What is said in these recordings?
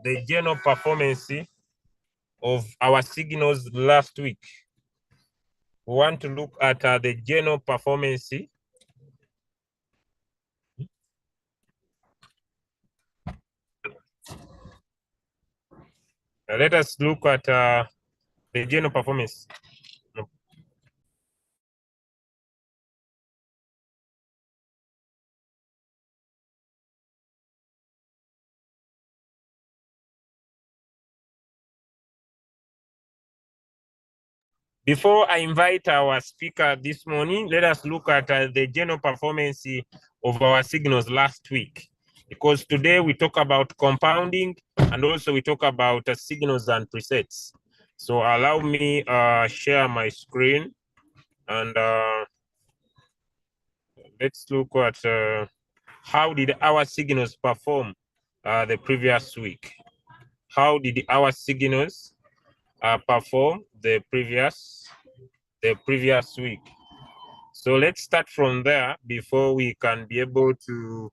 the general performance of our signals last week. We want to look at the general performance. Let us look at the general performance. Before I invite our speaker this morning, let us look at the general performance of our signals last week. Because today we talk about compounding and also we talk about signals and presets. So allow me share my screen and let's look at how did our signals perform the previous week. How did our signals perform the previous week? So let's start from there before we can be able to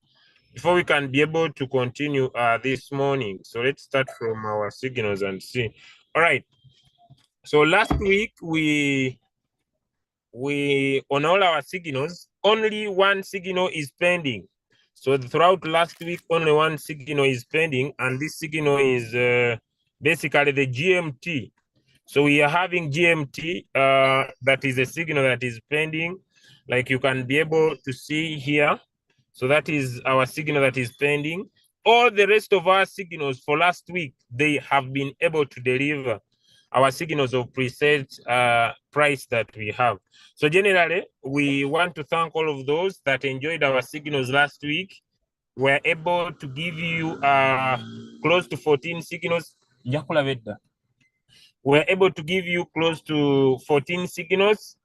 continue this morning. So let's start from our signals and see. All right. So last week we on all our signals, only one signal is pending. So throughout last week, only one signal is pending, and this signal is basically the GMT. So we are having GMT, that is a signal that is pending, like you can be able to see here. So that is our signal that is pending. All the rest of our signals for last week, they have been able to deliver our signals of preset price that we have. So generally, we want to thank all of those that enjoyed our signals last week. We're able to give you close to 14 signals. We're able to give you close to 14 signals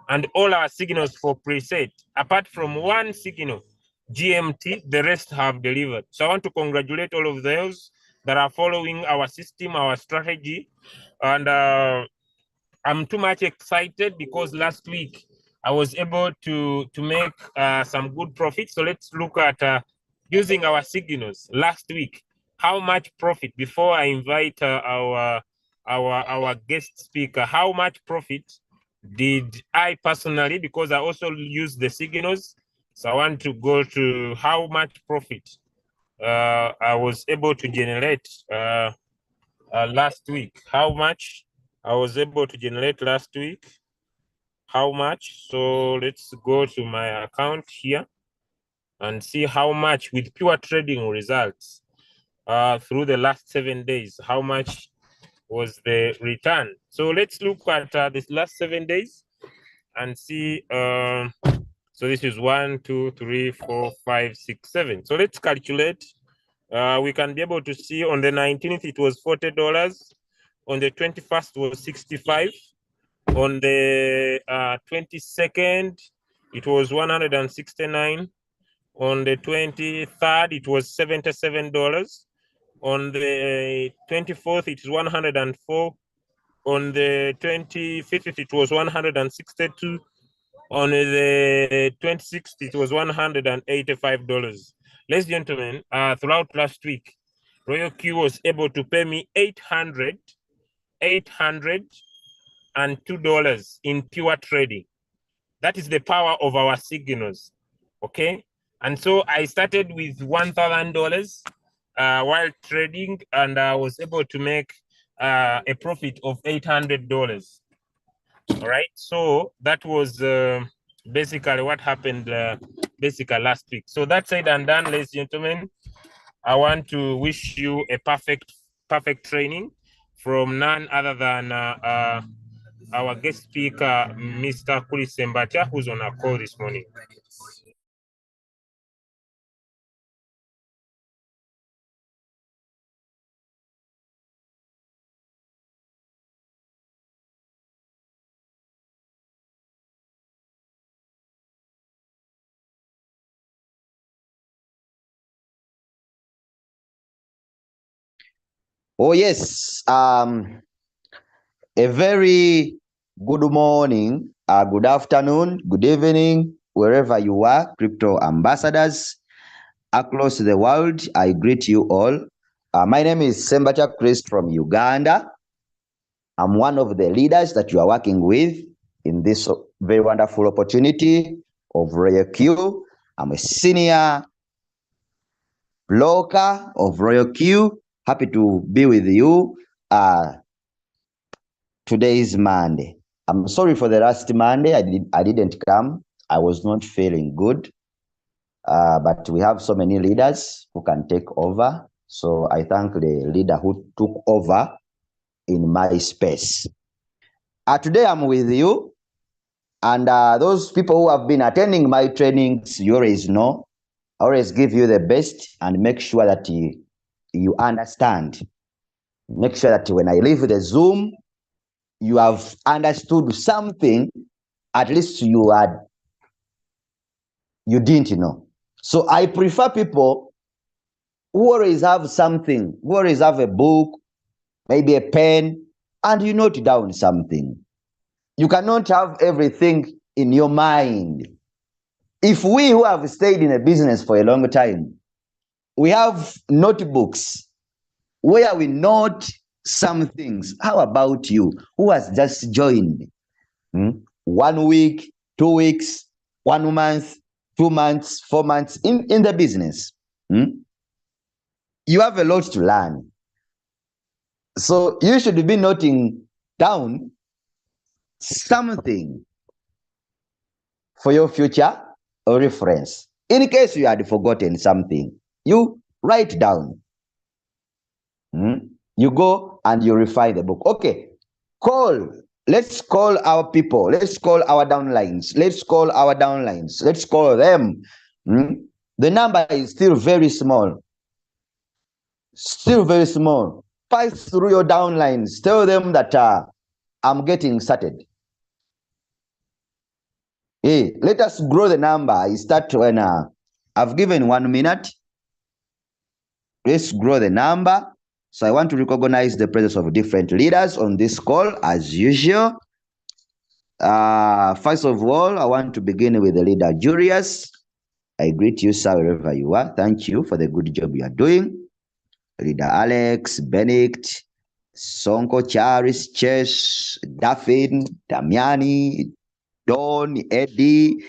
and all our signals for preset. Apart from one signal, GMT, the rest have delivered. So I want to congratulate all of those that are following our system, our strategy. And I'm too much excited because last week I was able to make some good profit. So let's look at using our signals last week. How much profit, before I invite our guest speaker, how much profit did I personally, because I also use the signals. So I want to go to how much profit I was able to generate last week. How much I was able to generate last week. How much? So let's go to my account here and see how much with pure trading results through the last 7 days. How much was the return? So let's look at this last 7 days and see. So this is 1, 2, 3, 4, 5, 6, 7. So let's calculate. We can be able to see on the 19th it was $40. On the 21st was 65. On the 22nd it was 169. On the 23rd it was $77. On the 24th it is 104. On the 25th it was 162. On the 26th, it was $185. Ladies and gentlemen, throughout last week, Royal Q was able to pay me $802 in pure trading. That is the power of our signals, okay? And so I started with $1,000 while trading, and I was able to make a profit of $800. All right, so that was basically what happened basically last week. So that said and done, ladies and gentlemen, I want to wish you a perfect training from none other than our guest speaker, Mr. Kuli Sembatia, who's on our call this morning. Oh, yes. A very good morning, good afternoon, good evening, wherever you are, crypto ambassadors across the world. I greet you all. My name is Sembacha Chris from Uganda. I'm one of the leaders that you are working with in this very wonderful opportunity of Royal Q. I'm a senior broker of Royal Q. Happy to be with you. Today is Monday. I'm sorry for the last Monday. I didn't come. I was not feeling good. But we have so many leaders who can take over. So I thank the leader who took over in my space. Today I'm with you. And those people who have been attending my trainings, you always know, I always give you the best and make sure that you understand. Make sure that when I leave the Zoom, you have understood something, at least you didn't know. So I prefer people who always have something, who always have a book, maybe a pen, and you note down something. You cannot have everything in your mind. If we who have stayed in a business for a long time, we have notebooks where we note some things. How about you who has just joined? 1 week, 2 weeks, 1 month, 2 months, 4 months in the business. You have a lot to learn. So you should be noting down something for your future reference. In case you had forgotten something, you write down. You go and you refine the book. Okay, let's call our people. Let's call our downlines. Let's call our downlines. Let's call them. The number is still very small. Still very small. Pass through your downlines. Tell them that I'm getting started. Hey, let us grow the number. I start when I've given 1 minute. Let's grow the number. So I want to recognize the presence of different leaders on this call as usual. First of all, I want to begin with the leader Julius. I greet you, sir, wherever you are. Thank you for the good job you are doing. Leader Alex, Benedict, Sonko, Charis, Chess, Daphne, Damiani, Don, Eddie,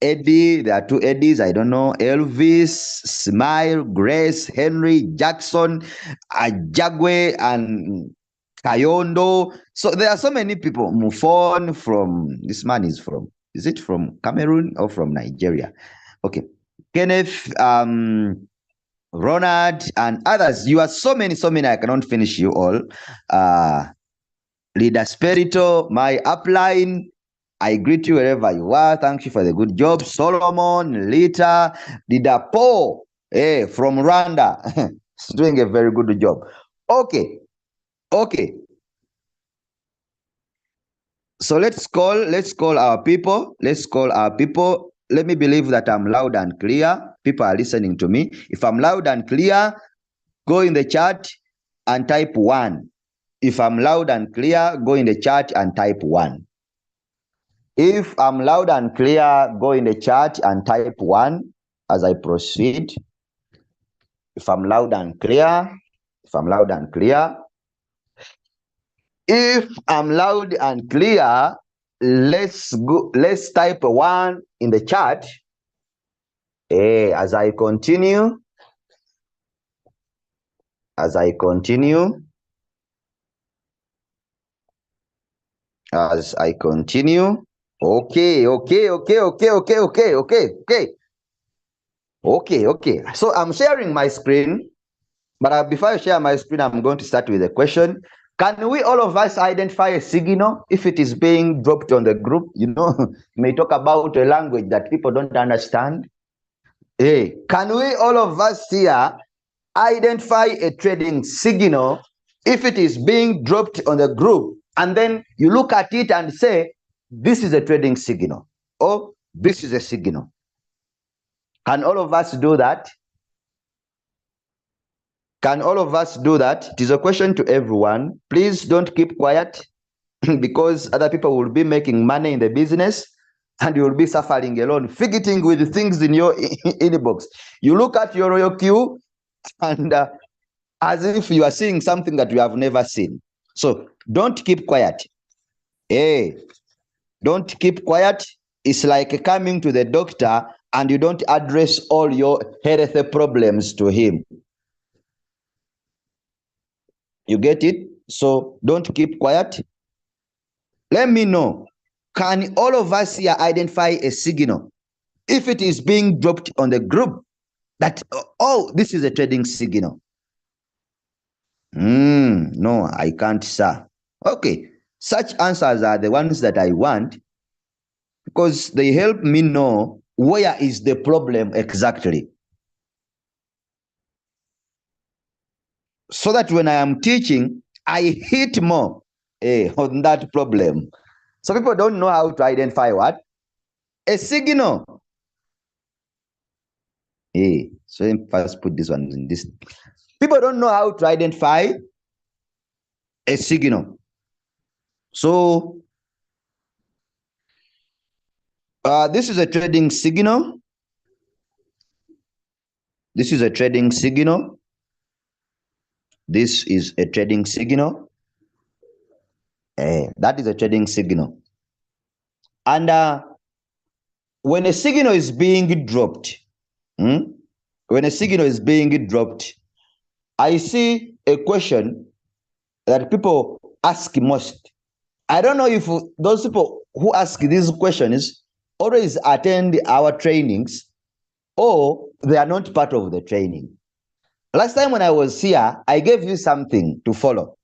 there are 2 Eddies, I don't know, Elvis, Smile, Grace, Henry, Jackson, Ajagwe, and Kayondo. So there are so many people. Mufon this man is it from Cameroon or from Nigeria? Okay. Kenneth, Ronald, and others. You are so many, I cannot finish you all. Leader Spirito, my upline, I greet you wherever you are. Thank you for the good job. Solomon, Lita, Leader Paul, from Rwanda. He's doing a very good job. Okay. So let's call our people. Let me believe that I'm loud and clear. People are listening to me. If I'm loud and clear, go in the chat and type 1. If I'm loud and clear, go in the chat and type 1. If I'm loud and clear, go in the chat and type 1 as I proceed. If I'm loud and clear. If I'm loud and clear, let's go. Let's type 1 in the chat. As I continue. Okay. So I'm sharing my screen, but before I share my screen, I'm going to start with a question. Can we all of us identify a signal if it is being dropped on the group? You may talk about a language that people don't understand. Can we all of us here identify a trading signal if it is being dropped on the group, and then you look at it and say, this is a trading signal, or this is a signal? Can all of us do that? It is a question to everyone. Please don't keep quiet because other people will be making money in the business and you will be suffering alone, fidgeting with things in your inbox. You look at your Royal Q and as if you are seeing something that you have never seen. So don't keep quiet. Hey, don't keep quiet. It's like coming to the doctor and you don't address all your health problems to him. You get it? So don't keep quiet. Let me know. Can all of us here identify a signal? If it is being dropped on the group, that, oh, this is a trading signal. No, I can't, sir. Okay, such answers are the ones that I want because they help me know where is the problem exactly. So that when I am teaching, I hit more on that problem. So people don't know how to identify what? A signal. So let me first put this one in this. People don't know how to identify a signal. So this is a trading signal. This is a trading signal. This is a trading signal. That is a trading signal. And when a signal is being dropped, when a signal is being dropped, I see a question that people ask most. I don't know if those people who ask these questions always attend our trainings or they are not part of the training. Last time when I was here, I gave you something to follow.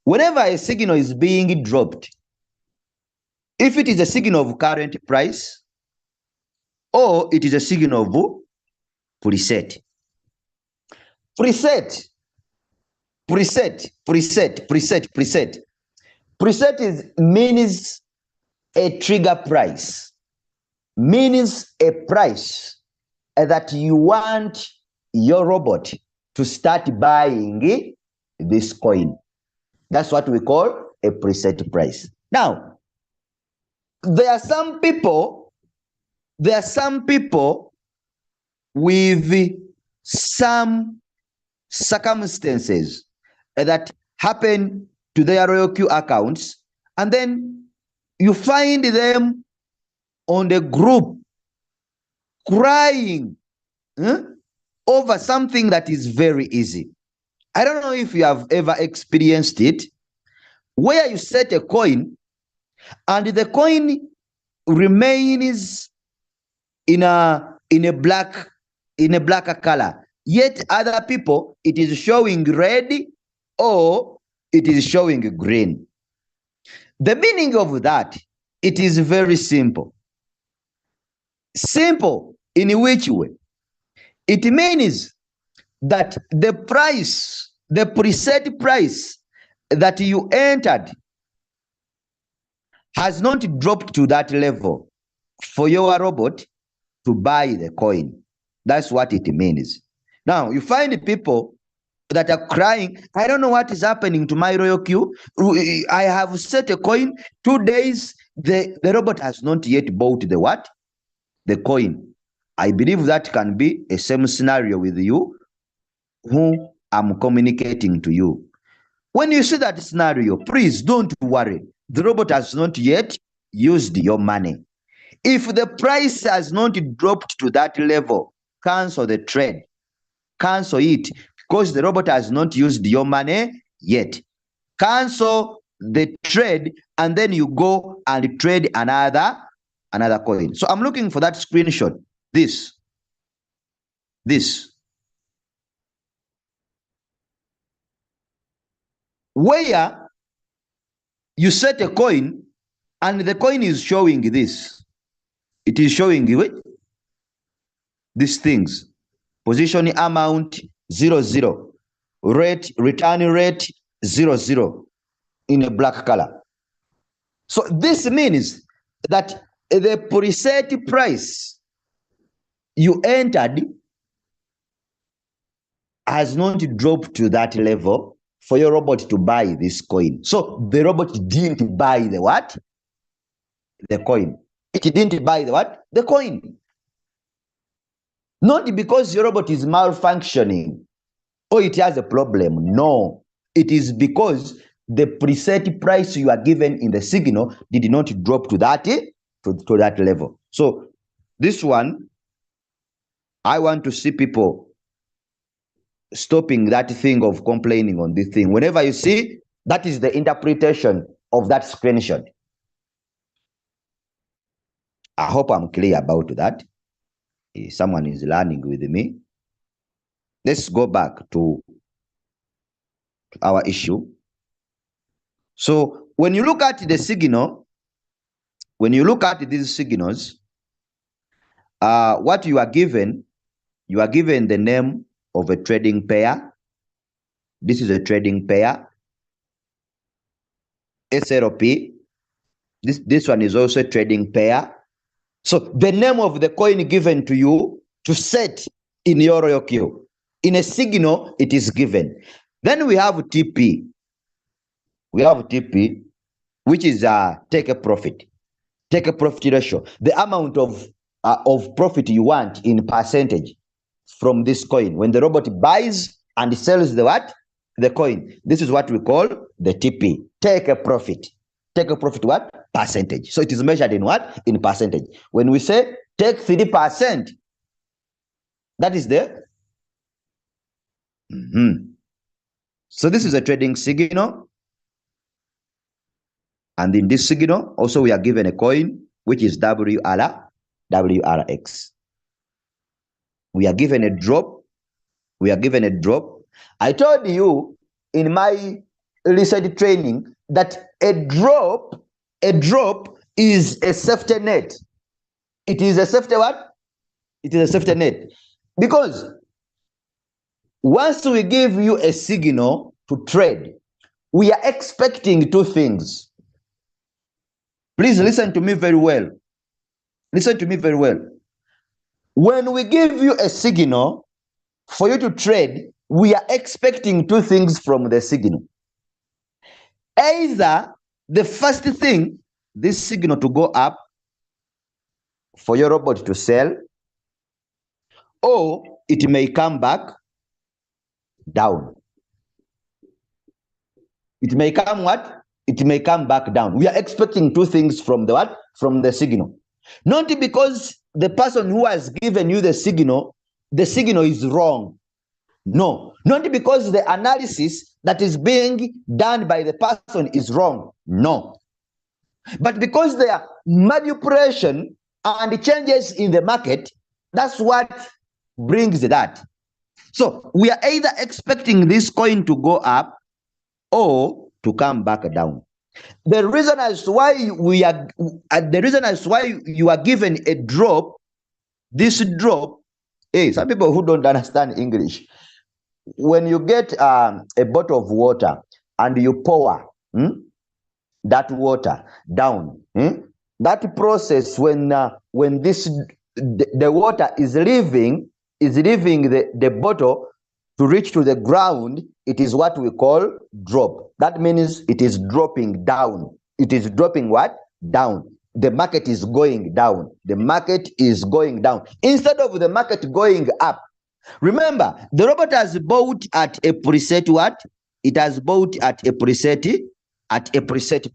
Whenever a signal is being dropped, if it is a signal of current price or it is a signal of preset. Preset means a trigger price, means a price that you want your robot to start buying this coin. That's what we call a preset price. Now, there are some people with some circumstances that happen to their Royal Q accounts, and then you find them on the group crying over something that is very easy. I don't know if you have ever experienced it, where you set a coin and the coin remains in a black color, yet other people it is showing red or it is showing green. The meaning of that, it is very simple. Simple in which way? It means that the price, the preset price that you entered has not dropped to that level for your robot to buy the coin. That's what it means. Now, you find people that are crying, I don't know what is happening to my Royal Q. I have set a coin 2 days. The robot has not yet bought the what? The coin. I believe that can be a same scenario with you who I'm communicating to you. When you see that scenario, please don't worry. The robot has not yet used your money. If the price has not dropped to that level, cancel the trade. Cancel it because the robot has not used your money yet. Cancel the trade and then you go and trade another coin. So I'm looking for that screenshot. This. Where you set a coin and the coin is showing this. It is showing you these things. Position amount 00. Rate, return rate 00 in a black color. So this means that the preset price you entered has not dropped to that level for your robot to buy this coin. So the robot didn't buy the what? The coin. It didn't buy the what? The coin. Not because your robot is malfunctioning. or it has a problem. No, it is because the preset price you are given in the signal did not drop to that to that level. So this one, I want to see people stopping that thing of complaining on this thing. Whenever you see, that is the interpretation of that screenshot. I hope I'm clear about that. Someone is learning with me. Let's go back to our issue. So when you look at the signal, when you look at these signals, what you are given the name of a trading pair. This is a trading pair. SLP. This one is also a trading pair. So the name of the coin given to you to set in your royal queue. In a signal, it is given. Then we have TP. We have TP, which is take a profit. Take a profit ratio. The amount of profit you want in percentage from this coin. When the robot buys and sells the what? The coin. This is what we call the TP. Take a profit. Take a profit what? Percentage. So it is measured in what? In percentage. When we say take 3%, that is the So this is a trading signal. And in this signal, also we are given a coin, which is WRX. We are given a drop. We are given a drop. I told you in my recent training that a drop is a safety net. It is a safety what? It is a safety net. Because once we give you a signal to trade, we are expecting two things. Please listen to me very well. Listen to me very well. When we give you a signal for you to trade, we are expecting two things from the signal. Either the first thing, this signal to go up for your robot to sell, or it may come back down. It may come what? It may come back down. We are expecting two things from the what? From the signal. Not because the person who has given you the signal is wrong. No, not because the analysis that is being done by the person is wrong. No. But because there are manipulation and changes in the market, that's what brings that. So we are either expecting this coin to go up or to come back down. The reason as to why you are given a drop, this drop, some people who don't understand English, when you get a bottle of water and you pour that water down, that process when the water is leaving the bottle to reach to the ground, it is what we call drop. That means it is dropping down. It is dropping what? Down. The market is going down. The market is going down. Instead of the market going up. Remember, the robot has bought at a preset what? It has bought at a preset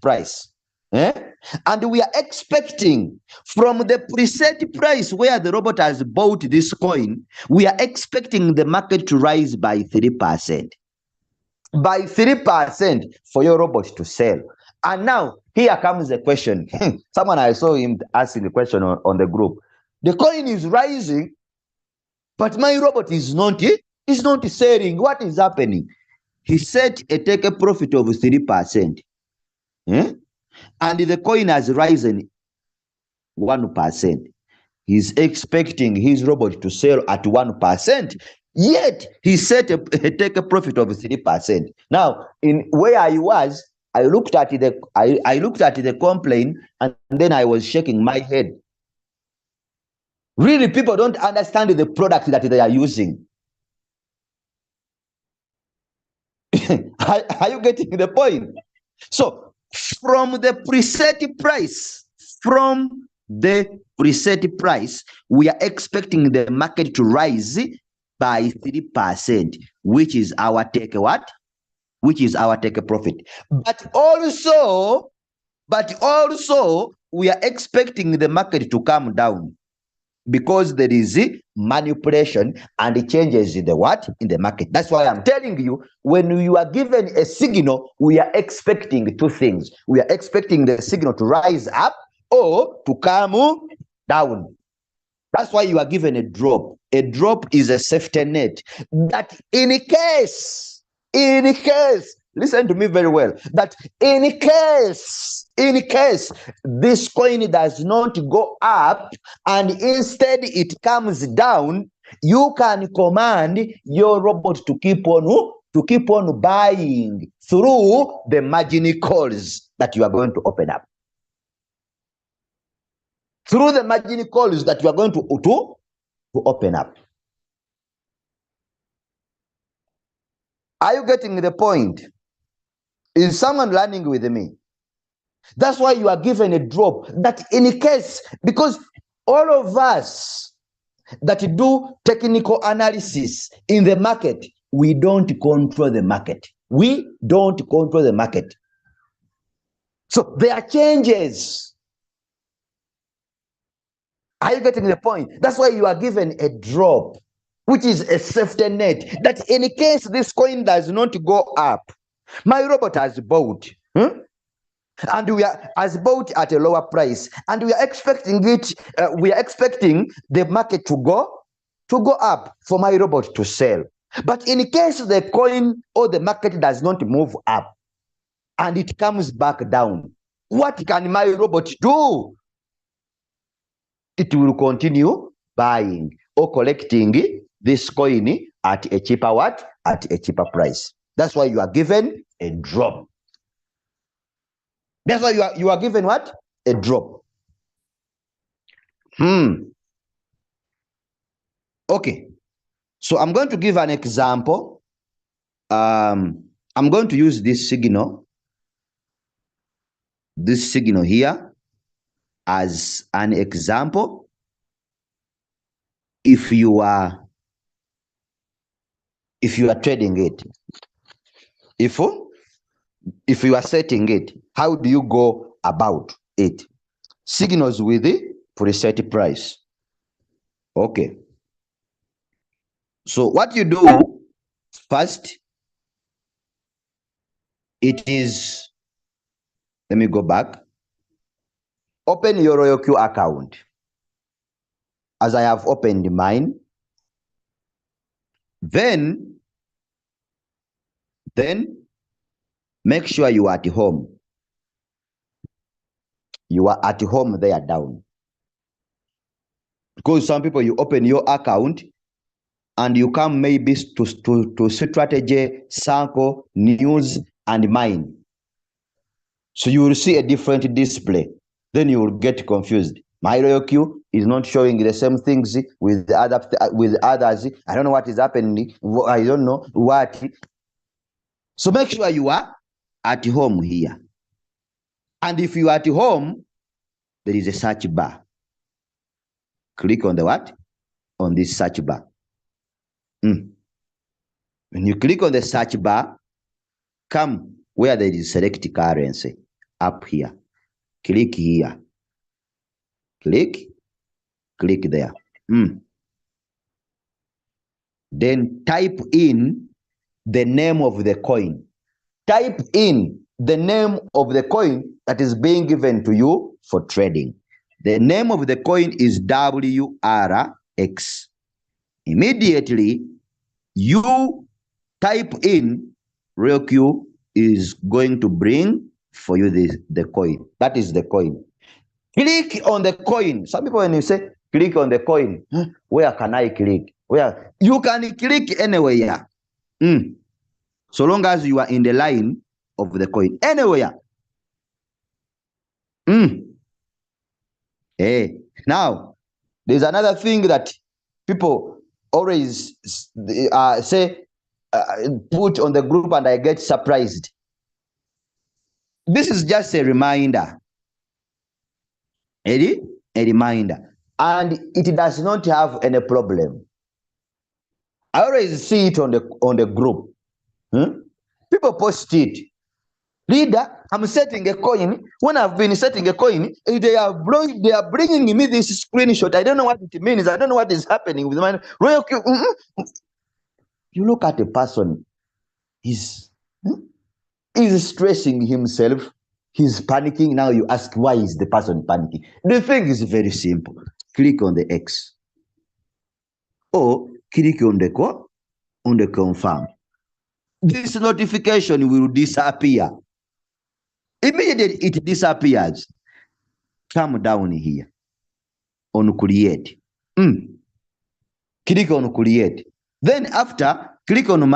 price. And we are expecting from the preset price where the robot has bought this coin, we are expecting the market to rise by 3%. By 3% for your robot to sell. And now, here comes the question. Someone, I saw him asking the question on the group. The coin is rising, but my robot is not selling. What is happening? He said take a profit of 3%. And the coin has risen 1%. He's expecting his robot to sell at 1%. Yet he said take a profit of 3%. Now, in where I was, I looked at the complaint and then I was shaking my head. Really, people don't understand the product that they are using. Are you getting the point? So, from the preset price, we are expecting the market to rise by 3%, which is our take what? Which is our take profit. But also, we are expecting the market to come down because there is manipulation and changes in the what? In the market. That's why I'm telling you, when you are given a signal, we are expecting two things. We are expecting the signal to rise up or to come down. That's why you are given a drop. A drop is a safety net that in case, listen to me very well, that in case this coin does not go up and instead it comes down, you can command your robot to keep on buying through the margin calls that you are going to open up. Through the margin calls that you are going to open up. Are you getting the point? Is someone learning with me? That's why you are given a drop, that in case, because all of us that do technical analysis in the market, we don't control the market. We don't control the market. So there are changes. Are you getting the point? That's why you are given a drop, which is a safety net, that in case this coin does not go up, my robot has bought, and we are has bought at a lower price, and we are expecting it. We are expecting the market to go up for my robot to sell. But in case the coin or the market does not move up and it comes back down, what can my robot do? It will continue buying or collecting this coin at a cheaper what? At a cheaper price. That's why you are given a drop. That's why you are given what? A drop. Okay. So I'm going to give an example. I'm going to use this signal here as an example. If you are trading it, if you are setting it, how do you go about it? Signals with the preset price. Okay. So what you do first, it is, let me go back. Open your RoyalQ account, as I have opened mine. Then make sure you are at home. You are at home there down. Because some people, you open your account and you come maybe to strategy, Sanko, news, and mine. So you will see a different display. Then you will get confused. My RoyalQ is not showing the same things with others. I don't know what is happening. I don't know what. So make sure you are at home here. And if you are at home, there is a search bar. Click on the what? On this search bar. When you click on the search bar, come where there is select currency up here. Click here. Click there. Then type in the name of the coin. Type in the name of the coin that is being given to you for trading. The name of the coin is WRX. Immediately, you type in, RoyalQ is going to bring for you the coin. That is the coin. Click on the coin. Some people, when you say click on the coin, where can I click? Where? You can click anywhere. So long as you are in the line of the coin. Anywhere. Now, there's another thing that people always say, put on the group, and I get surprised. This is just a reminder. A reminder. And it does not have any problem. I always see it on the group. People post it. Leader, I'm setting a coin. When I've been setting a coin, they are bringing me this screenshot. I don't know what it means. I don't know what is happening with my royal. You look at a person. He's stressing himself. He's panicking. Now you ask, why is the person panicking? The thing is very simple. Click on the X. Or click on the confirm. This notification will disappear. Immediately it disappears. Come down here on create. Click on create. Then after, click on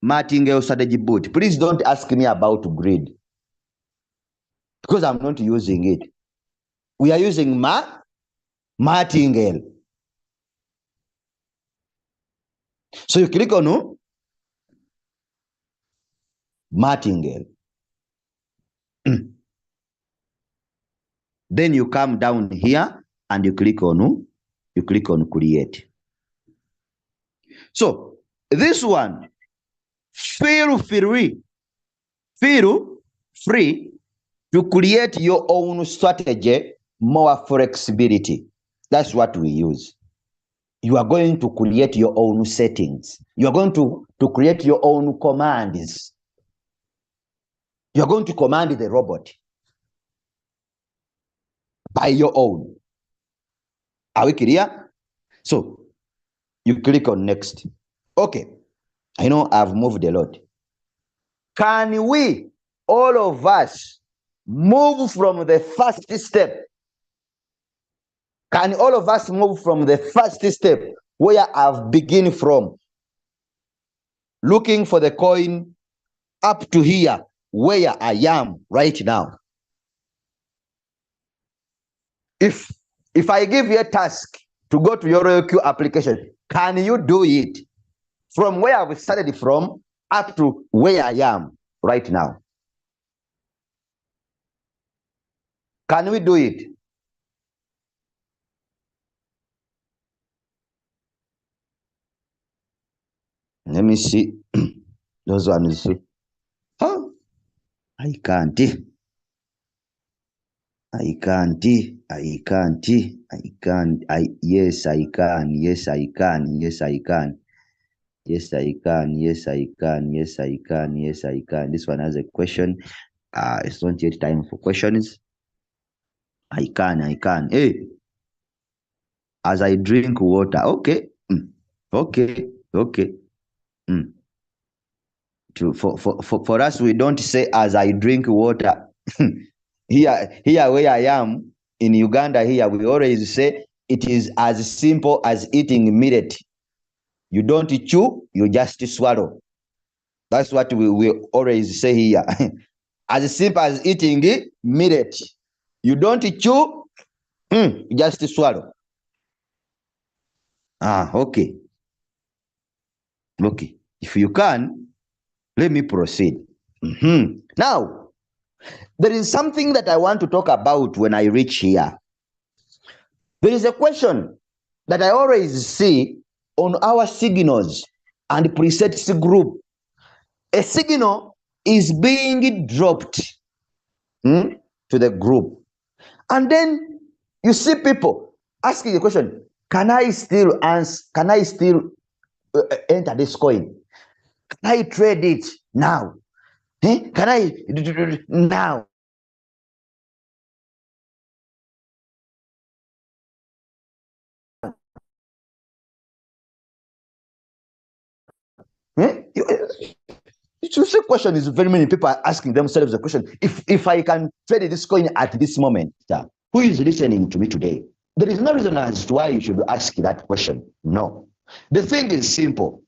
Martingale strategy boot. Please don't ask me about grid, because I'm not using it. We are using Martingale. So you click on Martingale. Then you come down here and you click on create. So this one, feel free to create your own strategy, more flexibility. That's what we use. You are going to create your own settings. You are going to create your own commands. You are going to command the robot by your own. Are we clear? So you click on next. Okay, I know I've moved a lot. Can we, all of us, move from the first step? Can all of us move from the first step where I've begun from, looking for the coin, up to here where I am right now? If I give you a task to go to your RoyalQ application, can you do it from where I've started from up to where I am right now? Can we do it? Let me see. Those ones. Oh, I can't. Yes, I can. Yes, I can. Yes, I can. Yes, I can. Yes, I can. Yes, I can. Yes, I can. Yes, I can. This one has a question. It's not yet time for questions. I can. Hey, as I drink water. Okay. Okay. For us, we don't say as I drink water. Here where I am in Uganda, here we always say it is as simple as eating millet. You don't chew, you just swallow. That's what we always say here. As simple as eating millet. You don't chew, you just swallow. Okay. Okay. If you can, let me proceed. Now, there is something that I want to talk about when I reach here. There is a question that I always see on our signals and presets group. A signal is being dropped to the group. And then you see people asking the question, can I still enter this coin? Can I trade it now? Can I now? The question is very many people are asking themselves the question, if I can trade this coin at this moment, who is listening to me today? There is no reason as to why you should ask that question. No. The thing is simple.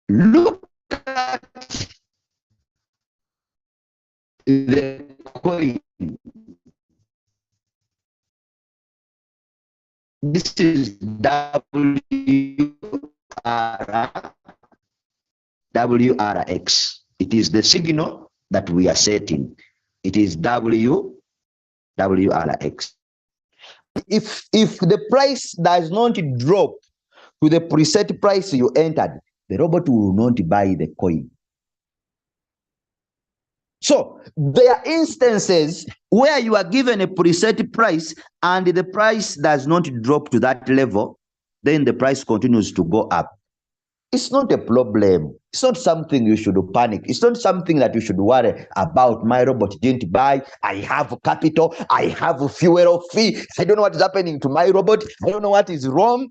Look at the coin. This is WRX. It is the signal that we are setting. It is WRX. If the price does not drop to the preset price you entered, the robot will not buy the coin. So there are instances where you are given a preset price and the price does not drop to that level, then the price continues to go up. It's not a problem. It's not something you should panic. It's not something that you should worry about. My robot didn't buy. I have capital. I have a fuel fee. I don't know what is happening to my robot. I don't know what is wrong.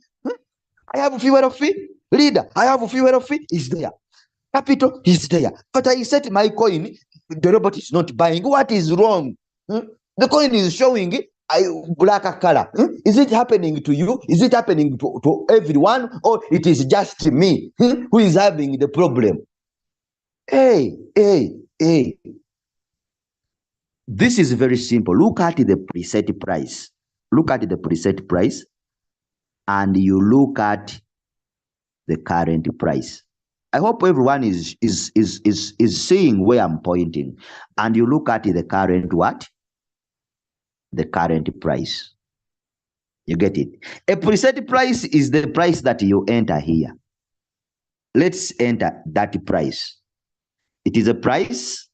I have a fuel fee. Leader, I have a fuel fee. It's there. Capital is there. But I set my coin. The robot is not buying. What is wrong? The coin is showing black color. Is it happening to you? Is it happening to everyone? Or it is just me who is having the problem? Hey. This is very simple. Look at the preset price. Look at the preset price and you look at the current price. I hope everyone is seeing where I'm pointing. And you look at the current what? The current price. You get it? A preset price is the price that you enter here. Let's enter that price. It is a price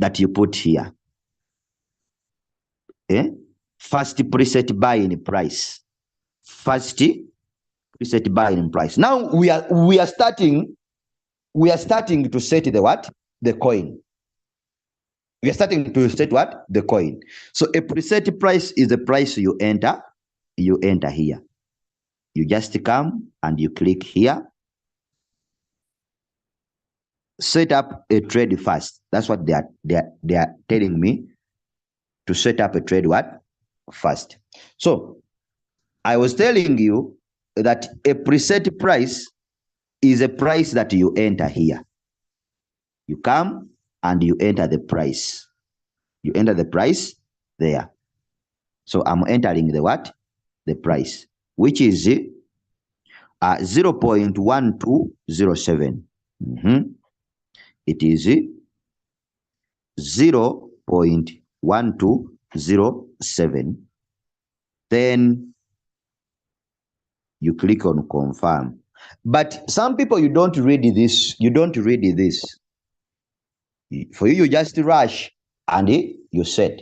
that you put here. First preset buying price. First preset buying price. Now we are starting to set the what? The coin. We are starting to set what? The coin. So a preset price is the price you enter here. You just come and you click here. Set up a trade first. That's what they are telling me, to set up a trade what? First. So I was telling you that a preset price is a price that you enter here. You come and you enter the price. You enter the price there. So I'm entering the what? The price, which is 0.1207. It is 0.1207. Then you click on confirm. But some people, you don't read this. You don't read this. For you just rush and you set.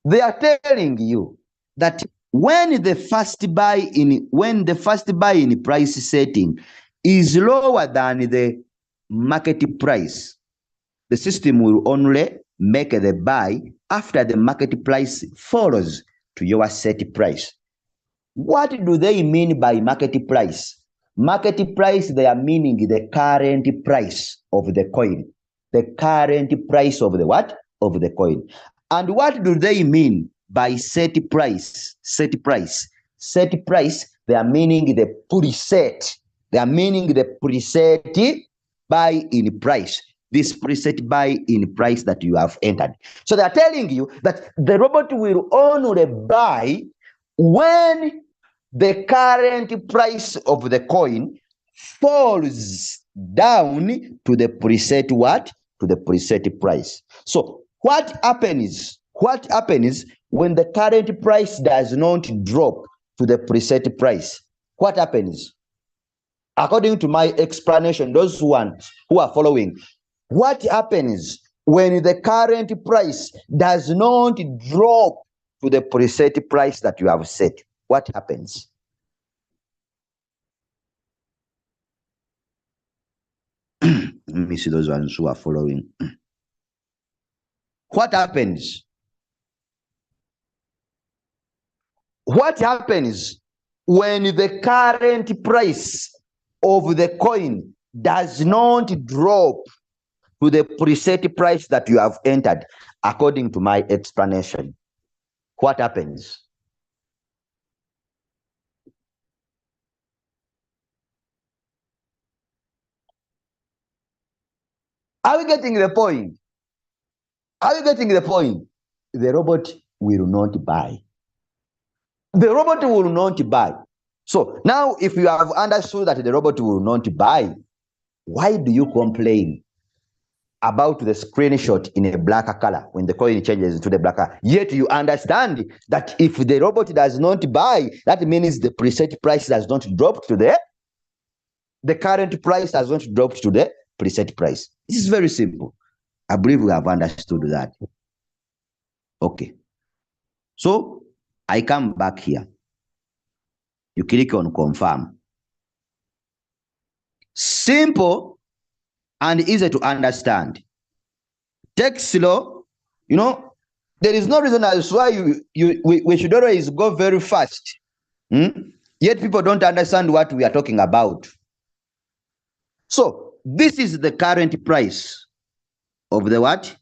They are telling you that when the first buy in price setting is lower than the market price, the system will only make the buy after the market price follows to your set price. What do they mean by market price? Market price, they are meaning the current price of the coin. The current price of the what? Of the coin. And what do they mean by set price? Set price. Set price, they are meaning the preset. They are meaning the preset buy in price. This preset buy in price that you have entered. So they are telling you that the robot will only buy when the current price of the coin falls down to the preset what? To the preset price. So what happens when the current price does not drop to the preset price? What happens? According to my explanation, those who are following, what happens when the current price does not drop to the preset price that you have set? What happens? Let me see those ones who are following. What happens? What happens when the current price of the coin does not drop to the preset price that you have entered? According to my explanation, what happens? Are we getting the point? Are you getting the point? The robot will not buy. The robot will not buy. So now if you have understood that the robot will not buy, why do you complain? about the screenshot in a blacker color when the coin changes to the blacker. Yet you understand that if the robot does not buy, that means the preset price has not dropped to the current price has not dropped to the preset price. This is very simple. I believe we have understood that. Okay. So I come back here. You click on confirm. Simple and easy to understand. Take slow. You know, there is no reason as why we should always go very fast. Yet people don't understand what we are talking about. So this is the current price of the what?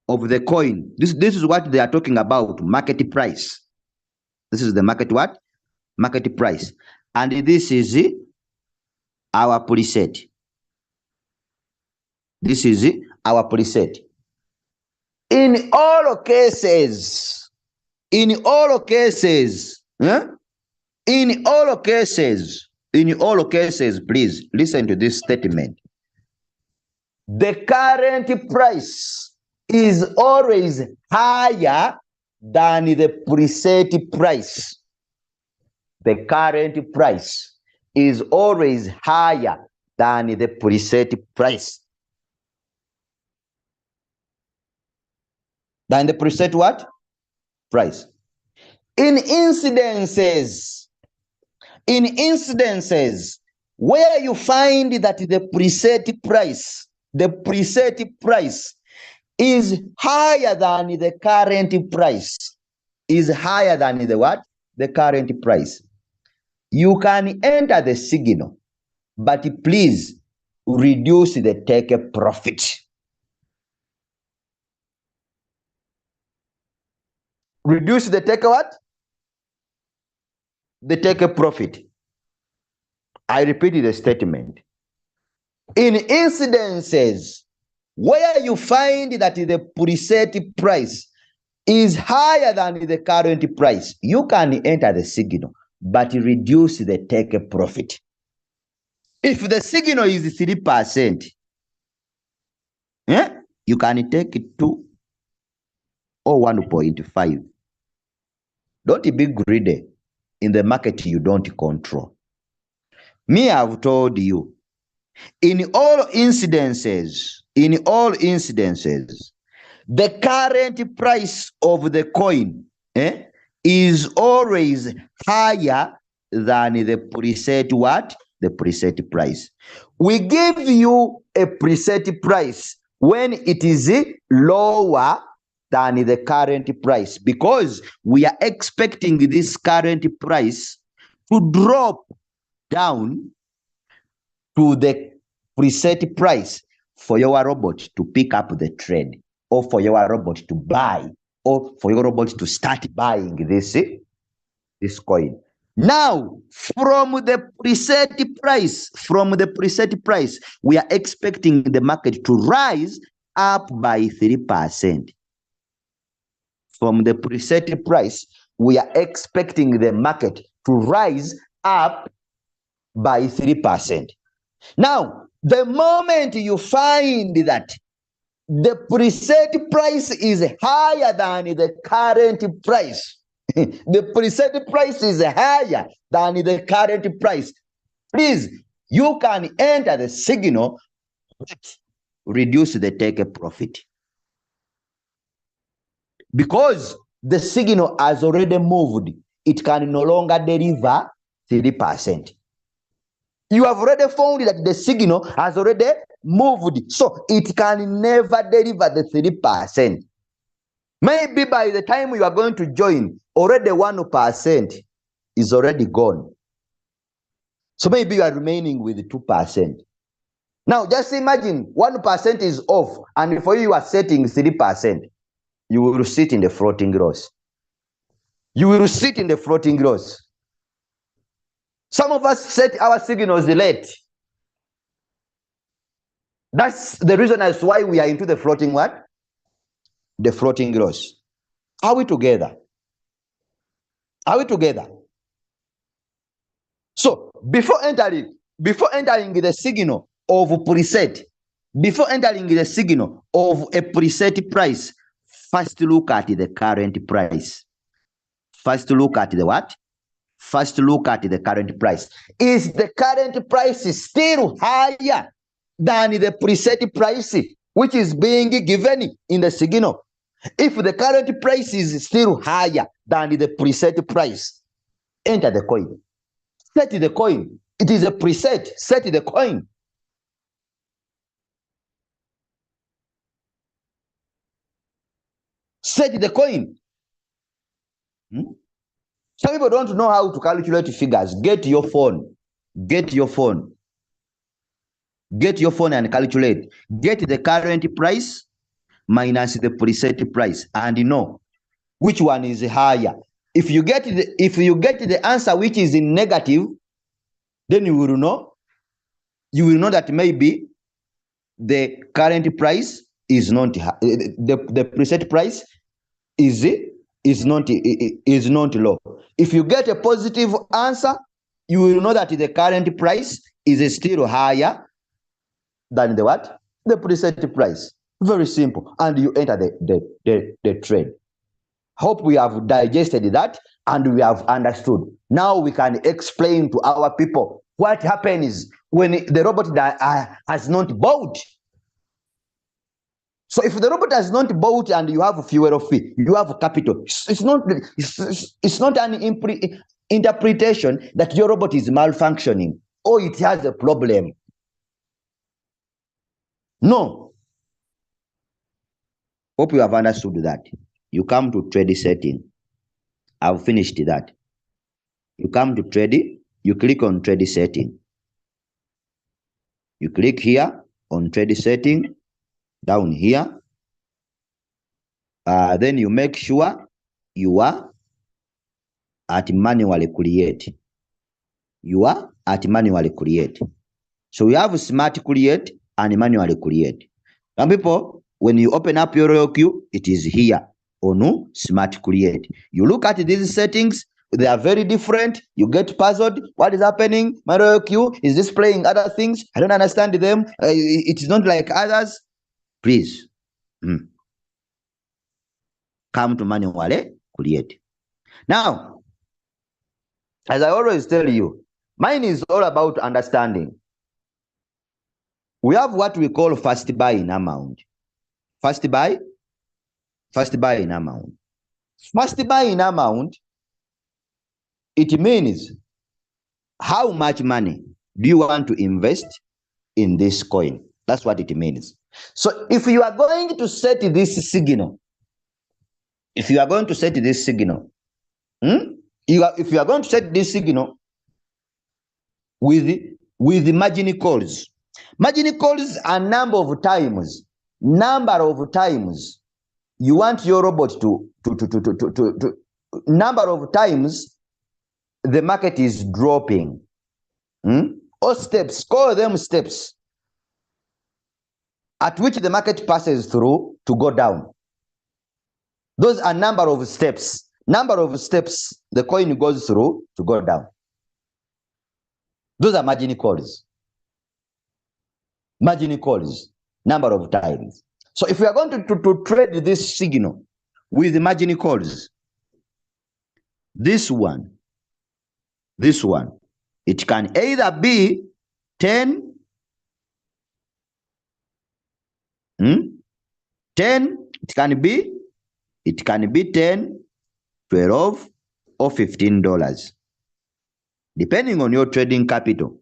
Of the coin. This is what they are talking about, market price. This is the market what? Market price. And this is our preset. This is our preset. In all cases, please listen to this statement. The current price is always higher than the preset price. The current price is always higher than the preset price. Than the preset what? Price. In incidences where you find that the preset price is higher than the current price, is higher than the what? The current price. You can enter the signal, but please reduce the take profit. Reduce the take what? The take profit. I repeat the statement. In incidences where you find that the preset price is higher than the current price, you can enter the signal, but reduce the take profit. If the signal is 3%, you can take 2 or 1.5. Don't be greedy in the market you don't control. Me, I've told you, in all incidences, the current price of the coin is always higher than the preset what? The preset price. We give you a preset price when it is lower than the current price, because we are expecting this current price to drop down to the preset price for your robot to pick up the trade, or for your robot to buy, or for your robot to start buying this coin. Now, from the preset price, we are expecting the market to rise up by 3%. From the preset price, we are expecting the market to rise up by 3%. Now, the moment you find that the preset price is higher than the current price, the preset price is higher than the current price, please, you can enter the signal, but reduce the take profit. Because the signal has already moved, it can no longer deliver 3%. You have already found that the signal has already moved, so it can never deliver the 3%. Maybe by the time you are going to join, already 1% is already gone. So maybe you are remaining with 2%. Now just imagine 1% is off, and for you are setting 3%. You will sit in the floating loss. You will sit in the floating loss. Some of us set our signals late. That's the reason as why we are into the floating what? The floating loss. Are we together? Are we together? So before entering the signal, of preset. Before entering the signal of a preset price, first look at the current price. First look at the what? First look at the current price. Is the current price still higher than the preset price which is being given in the signal? If the current price is still higher than the preset price, enter the coin. Set the coin. It is a preset. Set the coin. Set the coin. Some people don't know how to calculate figures. Get your phone. Get your phone. Get your phone and calculate. Get the current price minus the preset price and know which one is higher. If you get the answer which is in negative, then you will know that maybe the current price is not the preset price is not low. If you get a positive answer, you will know that the current price is still higher than the what? The preset price. Very simple. And you enter the trade. Hope we have digested that and we have understood. Now we can explain to our people what happens when the robot has not bought. So if the robot has not bought and you have fuel fee, you have capital, it's not an interpretation that your robot is malfunctioning or it has a problem. No. Hope you have understood that. You come to trade setting. I've finished that. You come to trade, you click on trade setting. You click here on trade setting, down here. Then you make sure you are at manually create. You are at manually create. So we have smart create and manually create. Some people, when you open up your royal queue, it is here on smart create. You look at these settings, they are very different. You get puzzled. What is happening? My royal queue is displaying other things. I don't understand them. It is not like others. Please come to manually create. Now, as I always tell you, mine is all about understanding. We have what we call first buy in amount. First buy in amount. First buy in amount, it means how much money do you want to invest in this coin? That's what it means. So if you are going to set this signal, if you are going to set this signal with margin calls. Margin calls are number of times you want your robot to number of times the market is dropping. Or steps, call them steps, at which the market passes through to go down. Those are number of steps. Number of steps the coin goes through to go down. Those are margin calls. Margin calls, number of times. So if we are going to trade this signal with the margin calls, this one, it can either be 10, 10, it can be 10, 12, or $15, depending on your trading capital.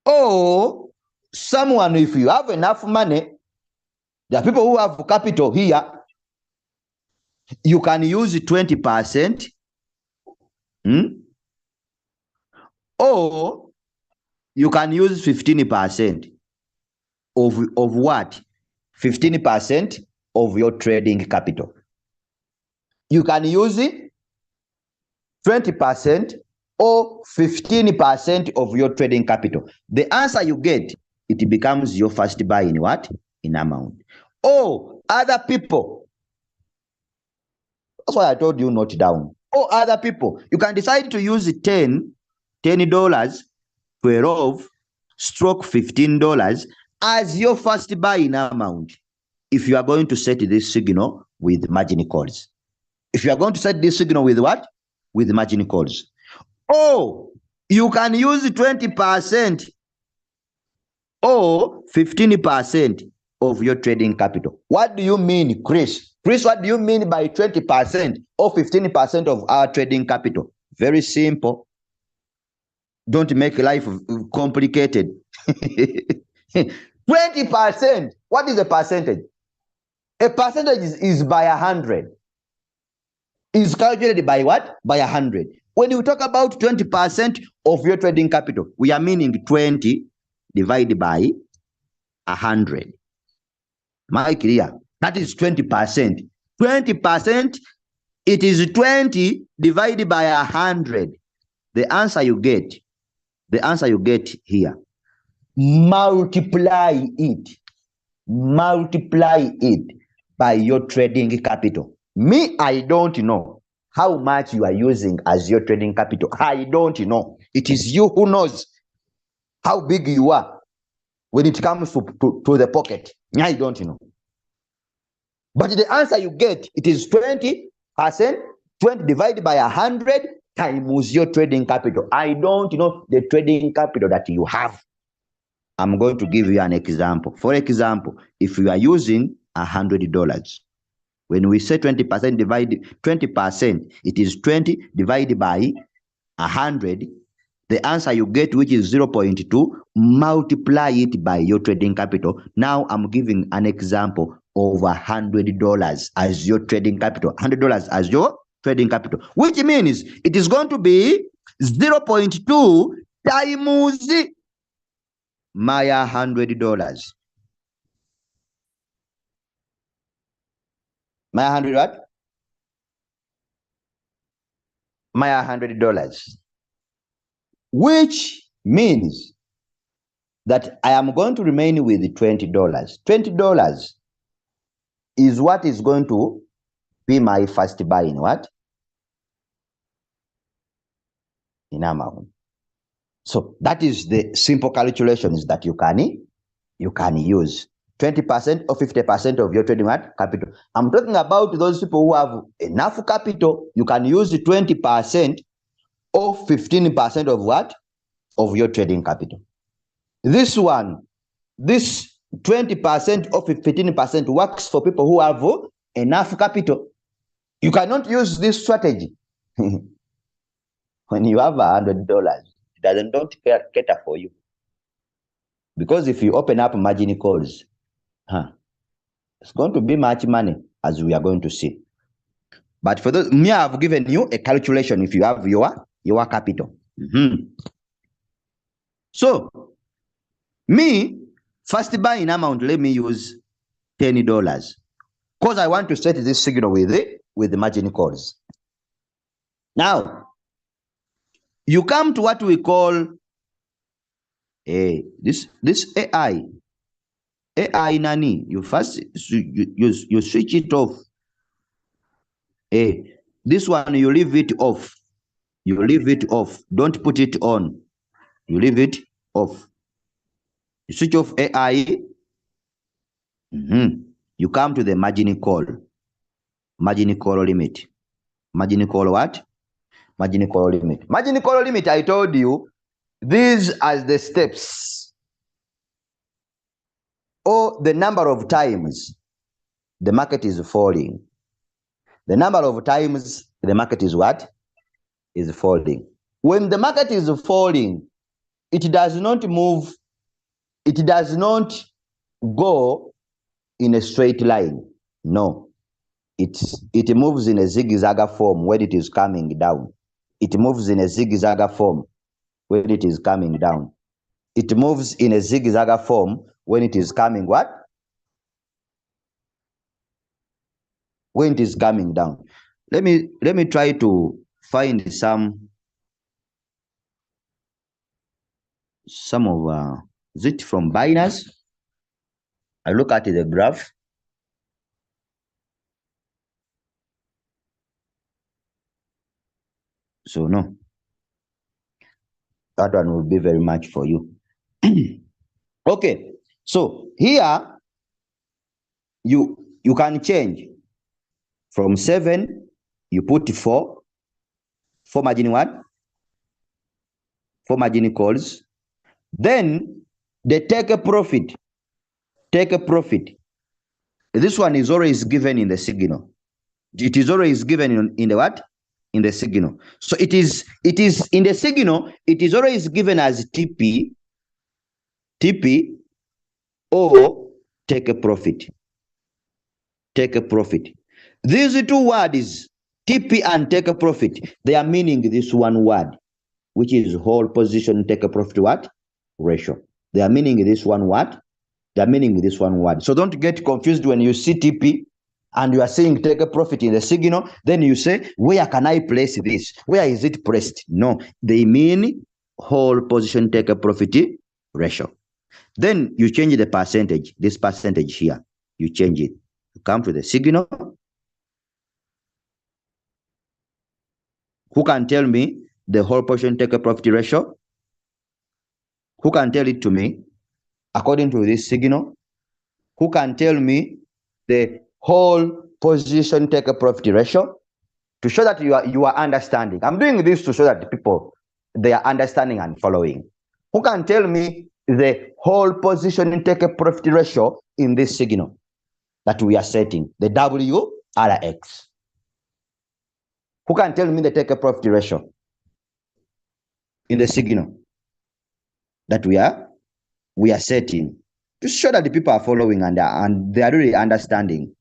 Or someone, if you have enough money, there are people who have capital here, you can use 20%, or you can use 15% of what? 15% of your trading capital. You can use 20% or 15% of your trading capital. The answer you get, it becomes your first buy in what? In amount. Or other people. That's why I told you note down. Or other people. You can decide to use $10, $12, stroke $15 as your first buying amount if you are going to set this signal with margin calls. If you are going to set this signal with what? With margin calls. Or you can use 20% or 15% of your trading capital. What do you mean, Chris? Chris, what do you mean by 20% or 15% of our trading capital? Very simple. Don't make life complicated. 20%. What is a percentage? A percentage is by 100. Is calculated by what? By 100. When you talk about 20% of your trading capital, we are meaning 20 divided by 100. Am I clear? That is 20%. 20%, it is 20 divided by 100. The answer you get here. Multiply it by your trading capital. Me, I don't know how much you are using as your trading capital. I don't know. It is you who knows how big you are when it comes to the pocket. I don't know. But the answer you get, it is 20%, 20 divided by 100 times your trading capital. I don't know the trading capital that you have. I'm going to give you an example. For example, if you are using $100, when we say 20% divided 20%, it is 20 divided by 100. The answer you get, which is 0.2, multiply it by your trading capital. Now I'm giving an example of $100 as your trading capital. $100 as your trading capital, which means it is going to be 0.2 times my $100. My 100 what? My $100. Which means that I am going to remain with $20. $20 is what is going to be my first buy in what? In amount. So that is the simple calculations that you can use. 20% or 50% of your trading capital. I'm talking about those people who have enough capital. You can use 20% or 15% of what? Of your trading capital. This 20% or 15% works for people who have enough capital. You cannot use this strategy when you have $100. It don't cater for you. Because if you open up margin calls, it's going to be much money, as we are going to see. But for those, me, I've given you a calculation if you have your capital. So, me, first buying amount, let me use $10. Because I want to set this signal with the margin calls. Now, you come to what we call this AI. AI nani, you first you switch it off. This one you leave it off. You leave it off. Don't put it on. You leave it off. You switch off AI. You come to the margin call. Margin call limit. Margin call what? Margin call limit. Margin call limit, I told you, these are the steps or the number of times the market is falling. The number of times the market is what? Is falling. When the market is falling, it does not move, it does not go in a straight line. No. It moves in a zigzag form when it is coming down. It moves in a zigzag form when it is coming down. It moves in a zigzag form when it is coming what? When it is coming down. Let me try to find some of is it from Binance? I look at the graph. So no, that one will be very much for you. Okay, so here you can change from 7, you put 4 margin what? 4 margin calls. Then they take a profit. Take a profit. This one is always given in the signal. It is always given in the what? In the signal. So it is in the signal, it is always given as TP or take a profit. Take a profit. These two words, TP and take a profit, they are meaning this one word, which is whole position take a profit what? Ratio. They are meaning this one word. They are meaning this one word. So don't get confused when you see TP and you are saying take a profit in the signal, then you say, where can I place this? Where is it placed? No, they mean whole position take a profit ratio. Then you change the percentage, this percentage here, you change it. You come to the signal. Who can tell me the whole position take a profit ratio? Who can tell it to me according to this signal? Who can tell me the whole position take a profit ratio? To show that you are understanding. I'm doing this to show that the people, they are understanding and following. Who can tell me the whole position take a profit ratio in this signal that we are setting, the WRX? Who can tell me the take a profit ratio in the signal that we are setting, to show that the people are following and they are really understanding?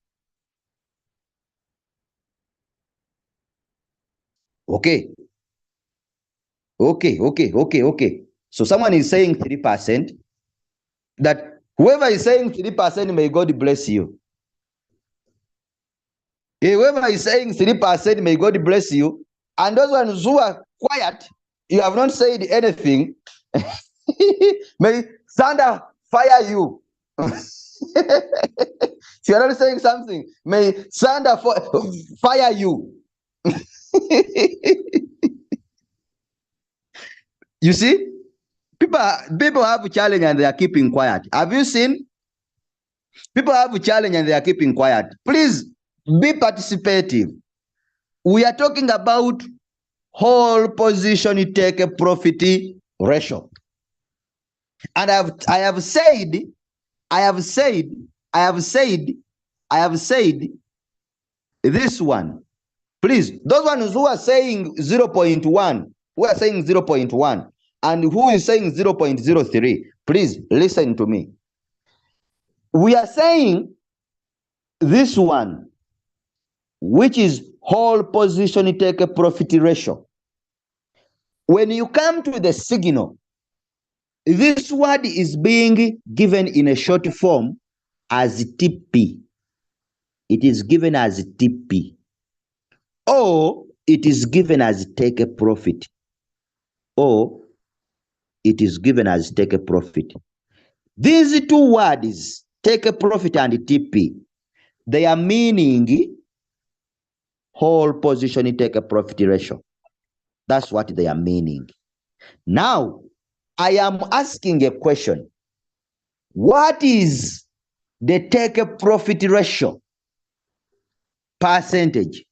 Okay. So someone is saying 3%. That whoever is saying 3%, may God bless you. Whoever is saying 3%, may God bless you. And those ones who are quiet, you have not said anything, may thunder fire you. If you are not saying something, may thunder fire you. You see, people have a challenge and they are keeping quiet. Have you seen? People have a challenge and they are keeping quiet. Please be participative. We are talking about whole position take a profit ratio. And I have said this one. Please, those ones who are saying 0.1, who are saying 0.1, and who is saying 0.03, please listen to me. We are saying this one, which is whole position take a profit ratio. When you come to the signal, this word is being given in a short form as TP. It is given as TP. Or it is given as take a profit. Or it is given as take a profit. These two words, take a profit and TP, they are meaning whole position take a profit ratio. That's what they are meaning. Now, I am asking a question. What is the take a profit ratio percentage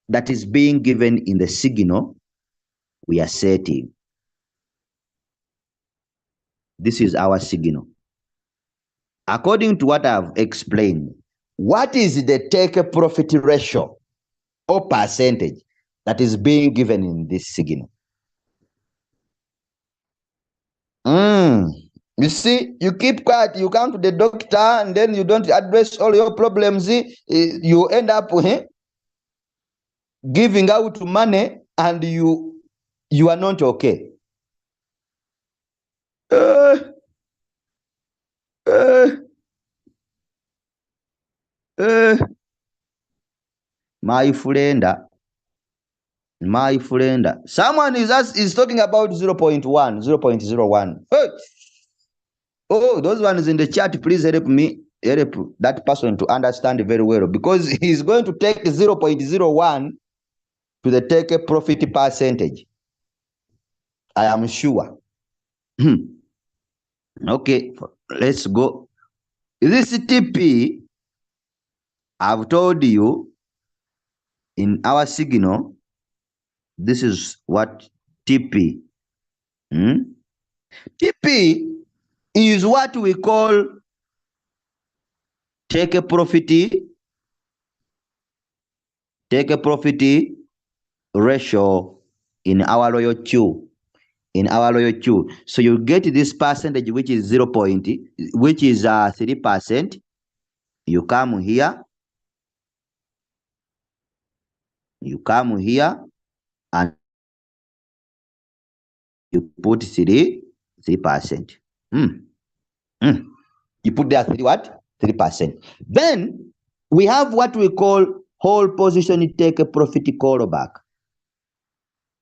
that is being given in the signal we are setting? This is our signal. According to what I've explained, what is the take a profit ratio or percentage that is being given in this signal? You see, you keep quiet, you come to the doctor and then you don't address all your problems. You end up giving out money and you are not okay. My friend, someone is talking about 0.1, 0.01. Oh, those ones in the chat, please help me, help that person to understand very well, because he's going to take 0.01 to the take a profit percentage. I am sure. Okay, let's go. This TP, I've told you in our signal, this is what TP. TP is what we call take a profit ratio in our loyal queue. So you get this percentage, which is 3%. You come here and you put 3%. You put there 3%. Then we have what we call whole position take a profit callback.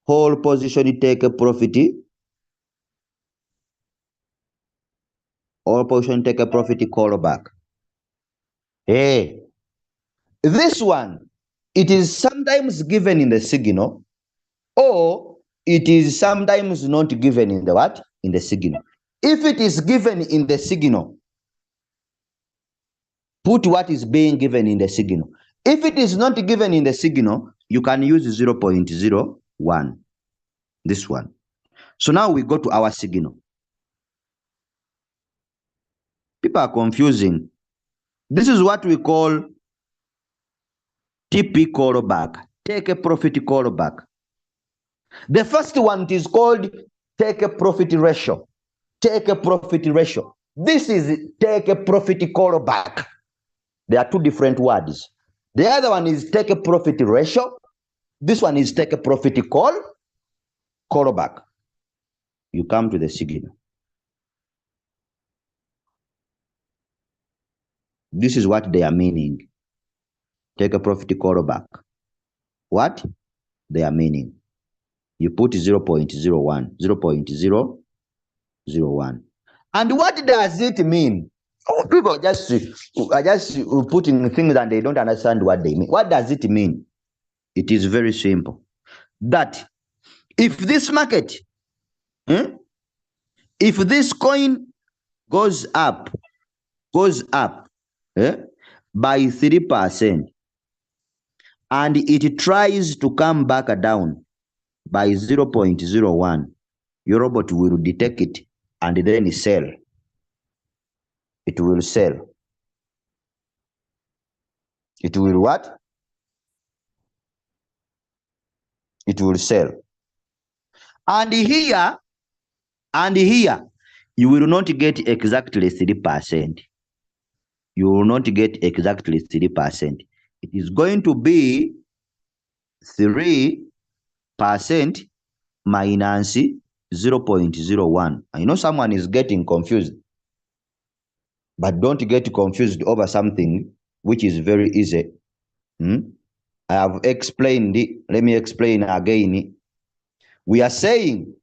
Whole position take a profit. Whole position take a profit callback. Hey, this one, it is sometimes given in the signal, or it is sometimes not given in the what? In the signal. If it is given in the signal, put what is being given in the signal. If it is not given in the signal, you can use 0.01. This one. So now we go to our signal. People are confusing. This is what we call TP callback. Take a profit callback. The first one is called take a profit ratio. Take a profit ratio. This is take a profit callback. There are two different words. The other one is take a profit ratio. This one is take a profit callback. You come to the signal. This is what they are meaning. Take a profit callback. What they are meaning. You put 0.01, 0.001. And what does it mean? Oh, people are just putting things and they don't understand what they mean. What does it mean? It is very simple. That if this market, if this coin goes up by 3%, and it tries to come back down by 0.01, your robot will detect it and then sell. It will sell. It will what? It will sell. And here, you will not get exactly 3%. You will not get exactly 3%. It is going to be 3% minus 0.01. I know someone is getting confused, but don't get confused over something which is very easy. I have explained it. Let me explain again. We are saying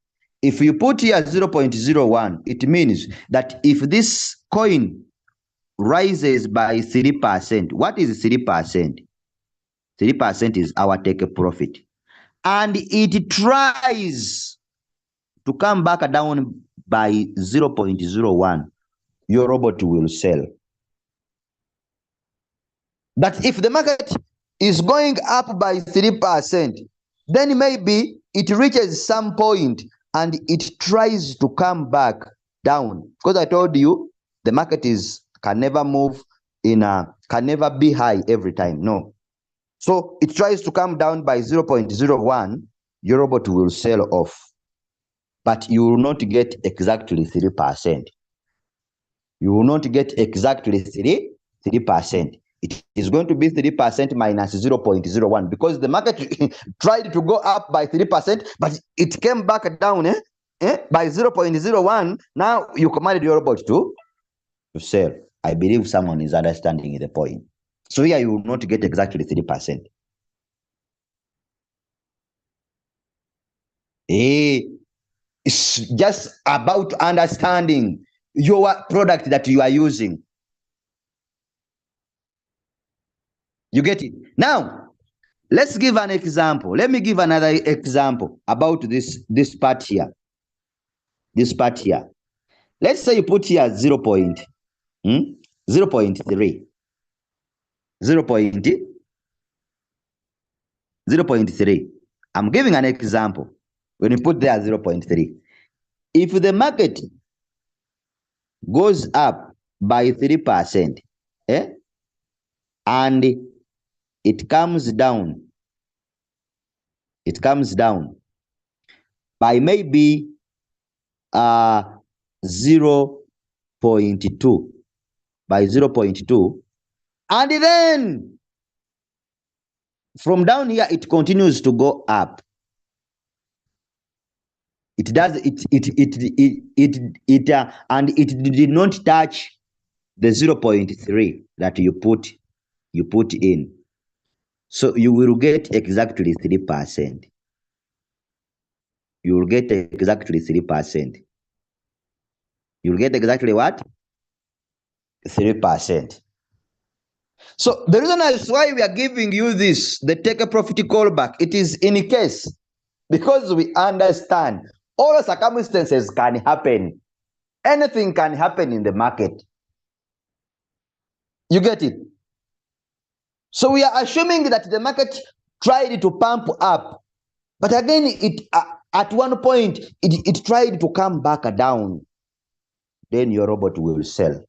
if you put here 0.01, it means that if this coin rises by 3%, what is 3%? 3% is our take profit. And it tries to come back down by 0.01, your robot will sell. But if the market is going up by 3%, then maybe it reaches some point and it tries to come back down. Because I told you, the market can never move can never be high every time. No. So it tries to come down by 0.01, your robot will sell off. But you will not get exactly 3%. You will not get exactly 3%. It is going to be 3% minus 0.01 because the market tried to go up by 3%, but it came back down by 0.01. Now you commanded your robot to sell. I believe someone is understanding the point. So here you will not get exactly 3%. It's just about understanding your product that you are using. You get it? Now, let's give an example. Let me give another example about this part here. This part here. Let's say you put here 0.3. 0.3. I'm giving an example. When you put there 0.3, if the market goes up by 3%, and it comes down by maybe 0.2, by 0.2, and then from down here it continues to go up. It does and it did not touch the 0.3 that you put in. So you will get exactly 3%. You will get exactly 3%. You will get exactly what? 3%. So the reason is why we are giving you this, the take a profit callback, it is in case, because we understand all circumstances can happen. Anything can happen in the market. You get it? So we are assuming that the market tried to pump up, but again, it at one point, it tried to come back down. Then your robot will sell.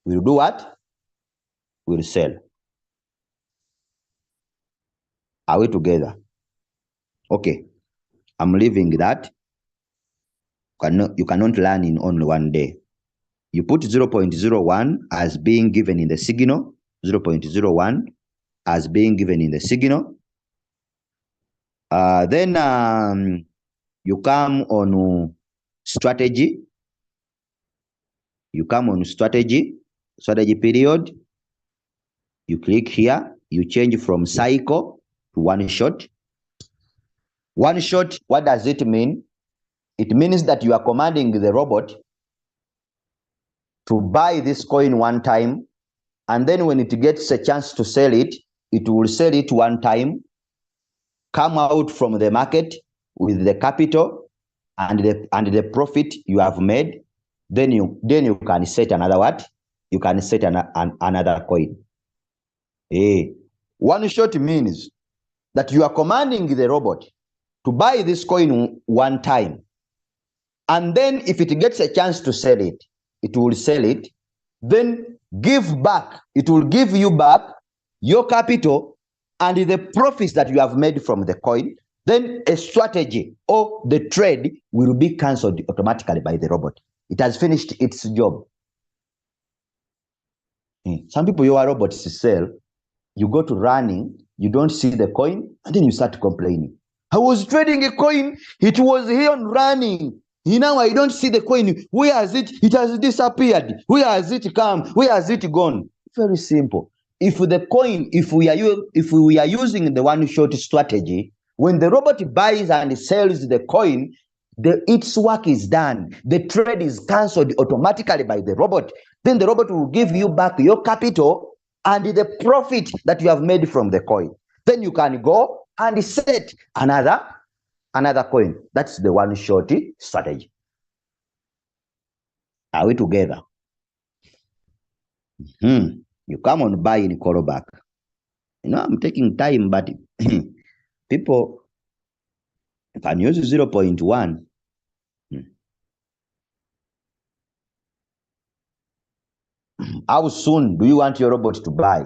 Will do what? Will sell. Are we together? Okay. I'm leaving that. You cannot learn in only one day. You put 0.01 as being given in the signal. 0.01 as being given in the signal. Then you come on strategy. You come on strategy period. You click here. You change from cycle to one shot. One shot, what does it mean? It means that you are commanding the robot to buy this coin one time, and then when it gets a chance to sell it, it will sell it one time, come out from the market with the capital and the profit you have made. Then you can set another what? You can set another coin. One shot means that you are commanding the robot to buy this coin one time, and then if it gets a chance to sell it, it will sell it, then give back. It will give you back your capital and the profits that you have made from the coin. Then a strategy or the trade will be cancelled automatically by the robot. It has finished its job. Some people, your robots sell, you go to running, you don't see the coin, and then you start complaining. I was trading a coin, it was here on running. Now I don't see the coin. Where is it? It has disappeared. Where has it come? Where has it gone? Very simple. If the coin, if we are using the one shot strategy, when the robot buys and sells the coin, its work is done. The trade is cancelled automatically by the robot. Then the robot will give you back your capital and the profit that you have made from the coin. Then you can go and set another coin. That's the one shot strategy. Are we together? You come on buying callback. I'm taking time, but people can use 0.1. How soon do you want your robot to buy?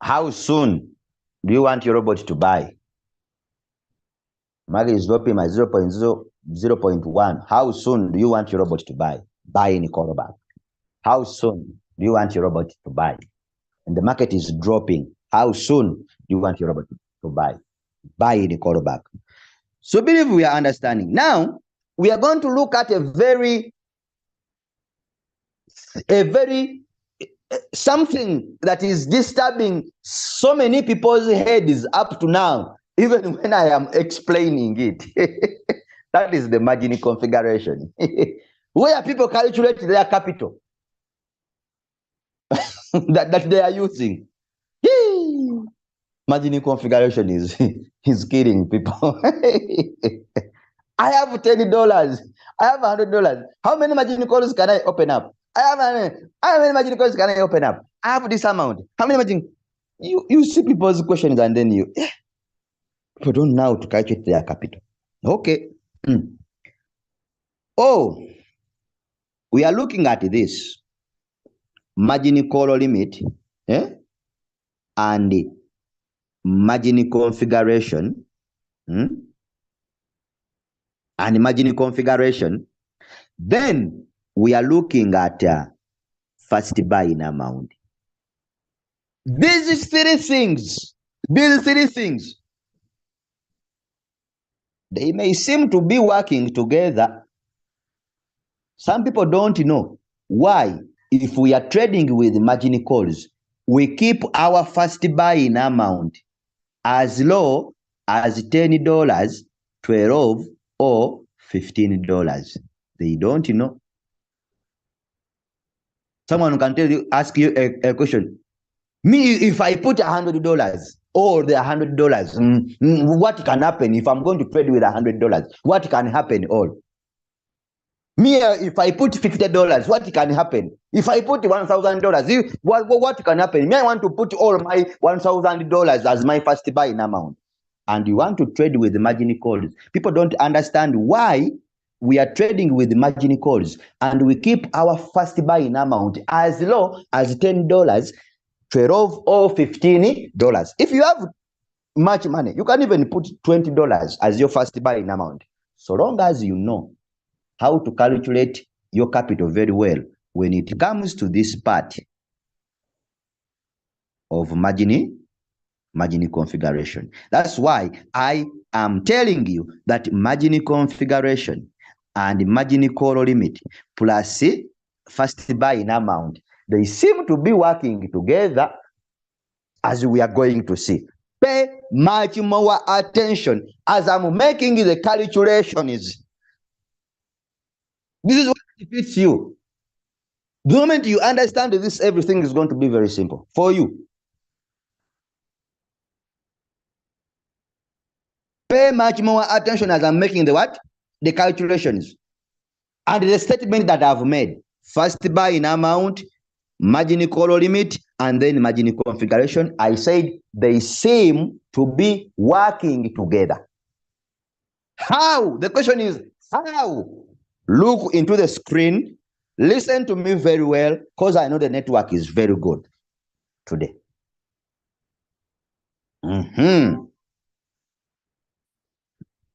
How soon do you want your robot to buy? Market is dropping by 0.1. How soon do you want your robot to buy? Buy in callback. How soon do you want your robot to buy? And the market is dropping. How soon do you want your robot to buy? Buy in callback. So believe we are understanding. Now, we are going to look at a very something that is disturbing so many people's heads up to now, even when I am explaining it. That is the margin configuration, where people calculate their capital that they are using. Margin configuration is killing people. I have $10. I have $100. How many margin calls can I open up? How many margin calls can I open up? I have this amount. How many margin? You see people's questions and then people don't know how to calculate their capital. Okay. Oh, we are looking at this margin call limit and margin configuration. And margin configuration. Then we are looking at first buying amount. These three things, they may seem to be working together. Some people don't know why. If we are trading with margin calls, we keep our first buying amount as low as $10, $12, or $15. They don't know. Someone can ask you a question. Me, if I put $100 or the $100, what can happen if I'm going to trade with $100? What can happen all? Me, if I put $50, what can happen? If I put $1,000, what can happen? Me, I want to put all my $1,000 as my first buying amount. And you want to trade with the margin calls. People don't understand why we are trading with margin calls and we keep our first buying amount as low as $10, $12, or $15. If you have much money, you can even put $20 as your first buying amount. So long as you know how to calculate your capital very well when it comes to this part of margin configuration. That's why I am telling you that margin configuration and margin call limit plus first buying amount, they seem to be working together, as we are going to see. Pay much more attention as I'm making the calculations. This is what fits you. The moment you understand this, everything is going to be very simple for you. Pay much more attention as I'm making the calculations and the statement that I've made. First buying amount, margin call limit, and then margin configuration. I said they seem to be working together. How? The question is how? Look into the screen. Listen to me very well, because I know the network is very good today.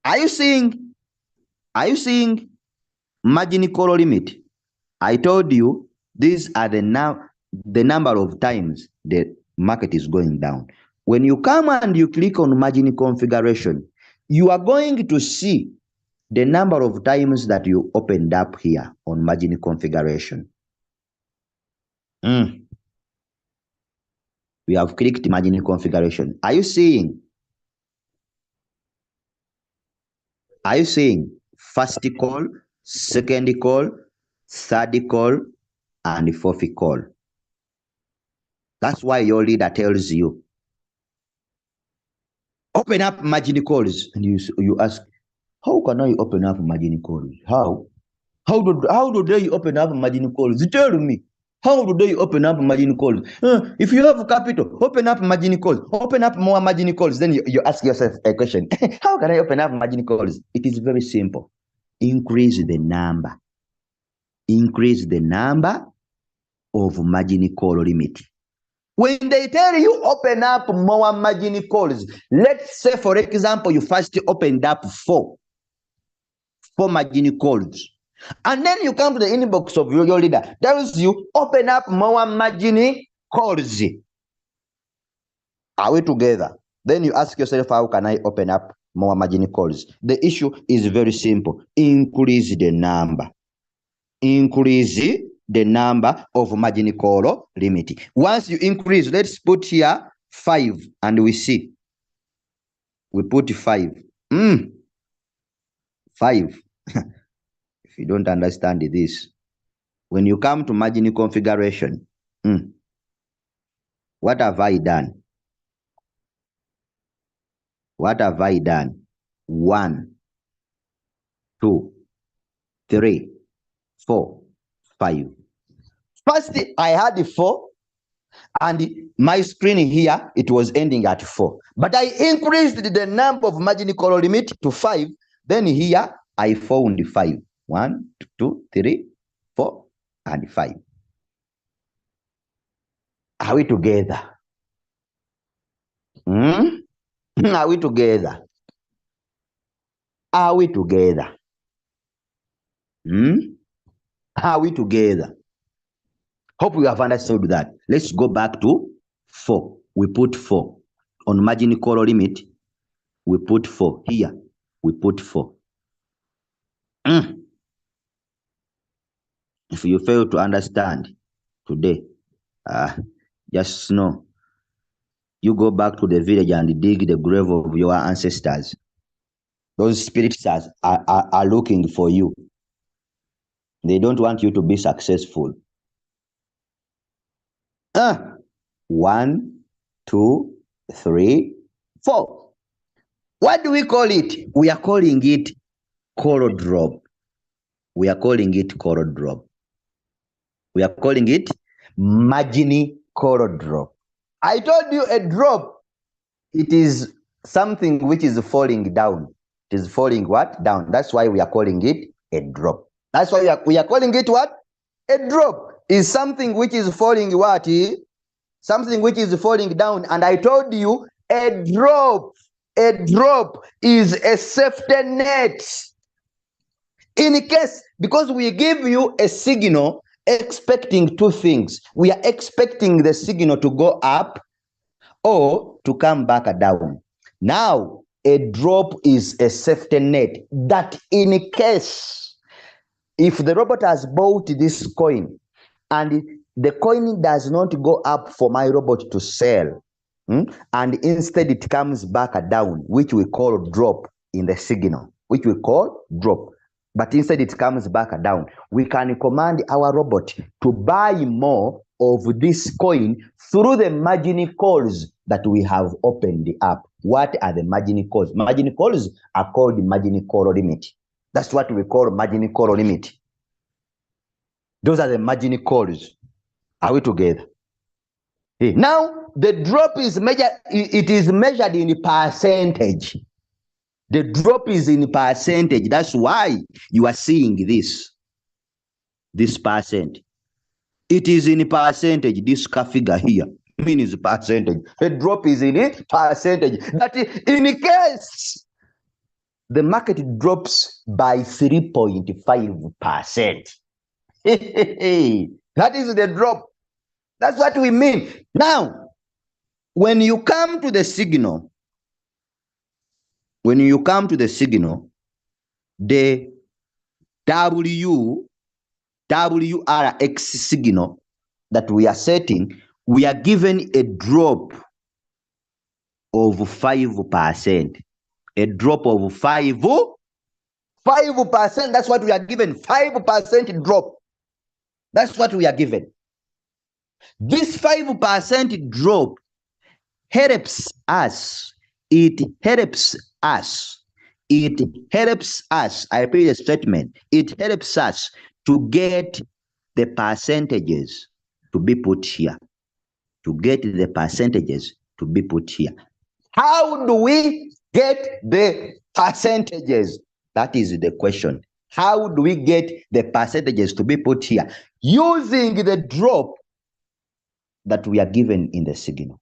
Are you seeing margin call limit? I told you these are the number of times the market is going down. When you come and you click on margin configuration, you are going to see the number of times that you opened up here on margin configuration. We have clicked margin configuration. Are you seeing? Are you seeing first call, second call, third call, and fourth call? That's why your leader tells you, open up margin calls. And you ask, how can I open up margin calls? How do they open up margin calls? Tell me. How do they open up margin calls? If you have capital, open up margin calls. Open up more margin calls. Then you ask yourself a question. How can I open up margin calls? It is very simple. Increase the number. Increase the number of margin call limit. When they tell you open up more margin calls, let's say, for example, you first opened up four margin calls. And then you come to the inbox of your leader, tells you open up more margin calls. Are we together? Then you ask yourself, how can I open up more margin calls? The issue is very simple. Increase the number. Increase the number of margin call limit. Once you increase, let's put here 5 and we see. We put 5. 5. If you don't understand this, when you come to margin configuration, what have I done? What have I done? 1, 2, 3, 4, 5. First, I had 4, and my screen here, it was ending at 4. But I increased the number of margin call limit to 5. Then here, I found 5. 1, 2, 3, 4, and 5. Are we together? Are we together? Are we together? Are we together? Hope we have understood that. Let's go back to 4. We put 4. On margin call limit, we put 4. Here, we put 4. If you fail to understand today, just know, you go back to the village and dig the grave of your ancestors. Those spirits are looking for you. They don't want you to be successful. 1, 2, 3, 4. What do we call it? We are calling it coral drop. We are calling it coral drop. We are calling it margin coral drop. I told you a drop, it is something which is falling down. It is falling what? Down. That's why we are calling it a drop. That's why we are calling it what? A drop is something which is falling what? Something which is falling down. And I told you a drop is a safety net. In case, because we give you a signal expecting 2 things. We are expecting the signal to go up or to come back down. Now, a drop is a safety net that in case, if the robot has bought this coin and the coin does not go up for my robot to sell, and instead it comes back down, which we call drop in the signal, which we call drop, but instead it comes back down, we can command our robot to buy more of this coin through the margin calls that we have opened up. What are the margin calls? Margin calls are called margin call limit. That's what we call margin call limit. Those are the margin calls. Are we together? Now, the drop is measured, it is measured in percentage. The drop is in percentage. That's why you are seeing this percent. It is in percentage, this figure here means percentage. The drop is in percentage. That in case the market drops by 3.5%. That is the drop. That's what we mean. Now, when you come to the signal, the WRX signal that we are setting, we are given a drop of 5%. A drop of 5%. That's what we are given. 5% drop. That's what we are given. This 5% drop helps us. It helps us. I repeat the statement. It helps us to get the percentages to be put here. How do we get the percentages? That is the question. How do we get the percentages to be put here? Using the drop that we are given in the signal.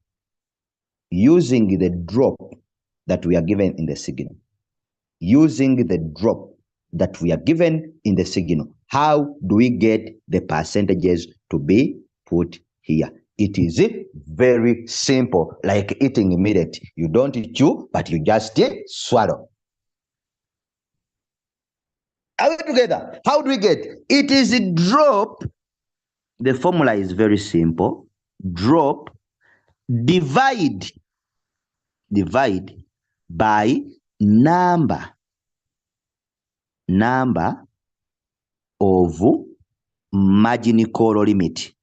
How do we get the percentages to be put here? It is very simple, like eating millet. You don't chew, but you just swallow. Are we together? How do we get? It is a drop. The formula is very simple. Drop, divide by number of margin call limit.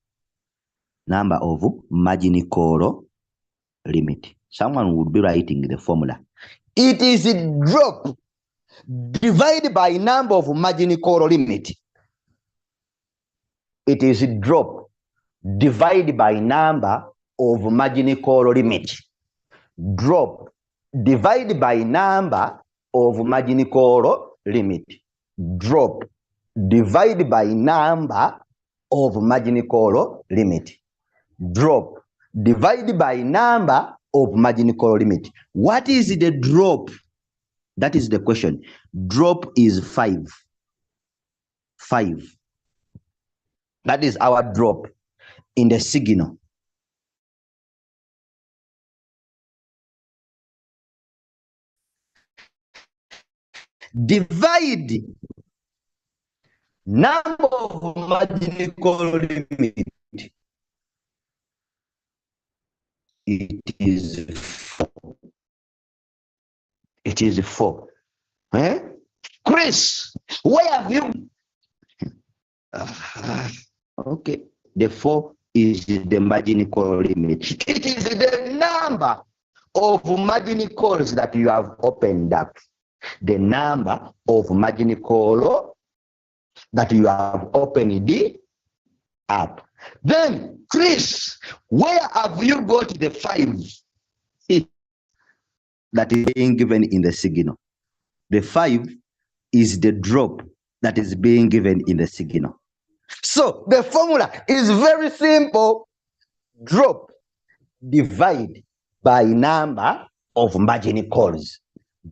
Someone would be writing the formula. It is a drop Divide by number of margin call limit. It is drop. Divide by number of margin call limit. Drop. Divide by number of margin call limit. Drop. Divide by number of margin call limit. Drop. Divide by number of margin call limit. What is the drop? That is the question. Drop is 5. 5. That is our drop in the signal. Divide number of margin call limit. It is 4. It is 4. Eh? Chris, where have you? Okay. The 4 is the margin call limit. It is the number of margin calls that you have opened up. The number of margin call that you have opened up. Then, Chris, where have you got the 5? That is being given in the signal. The 5 is the drop that is being given in the signal. So the formula is very simple. Drop, divide by number of margin calls.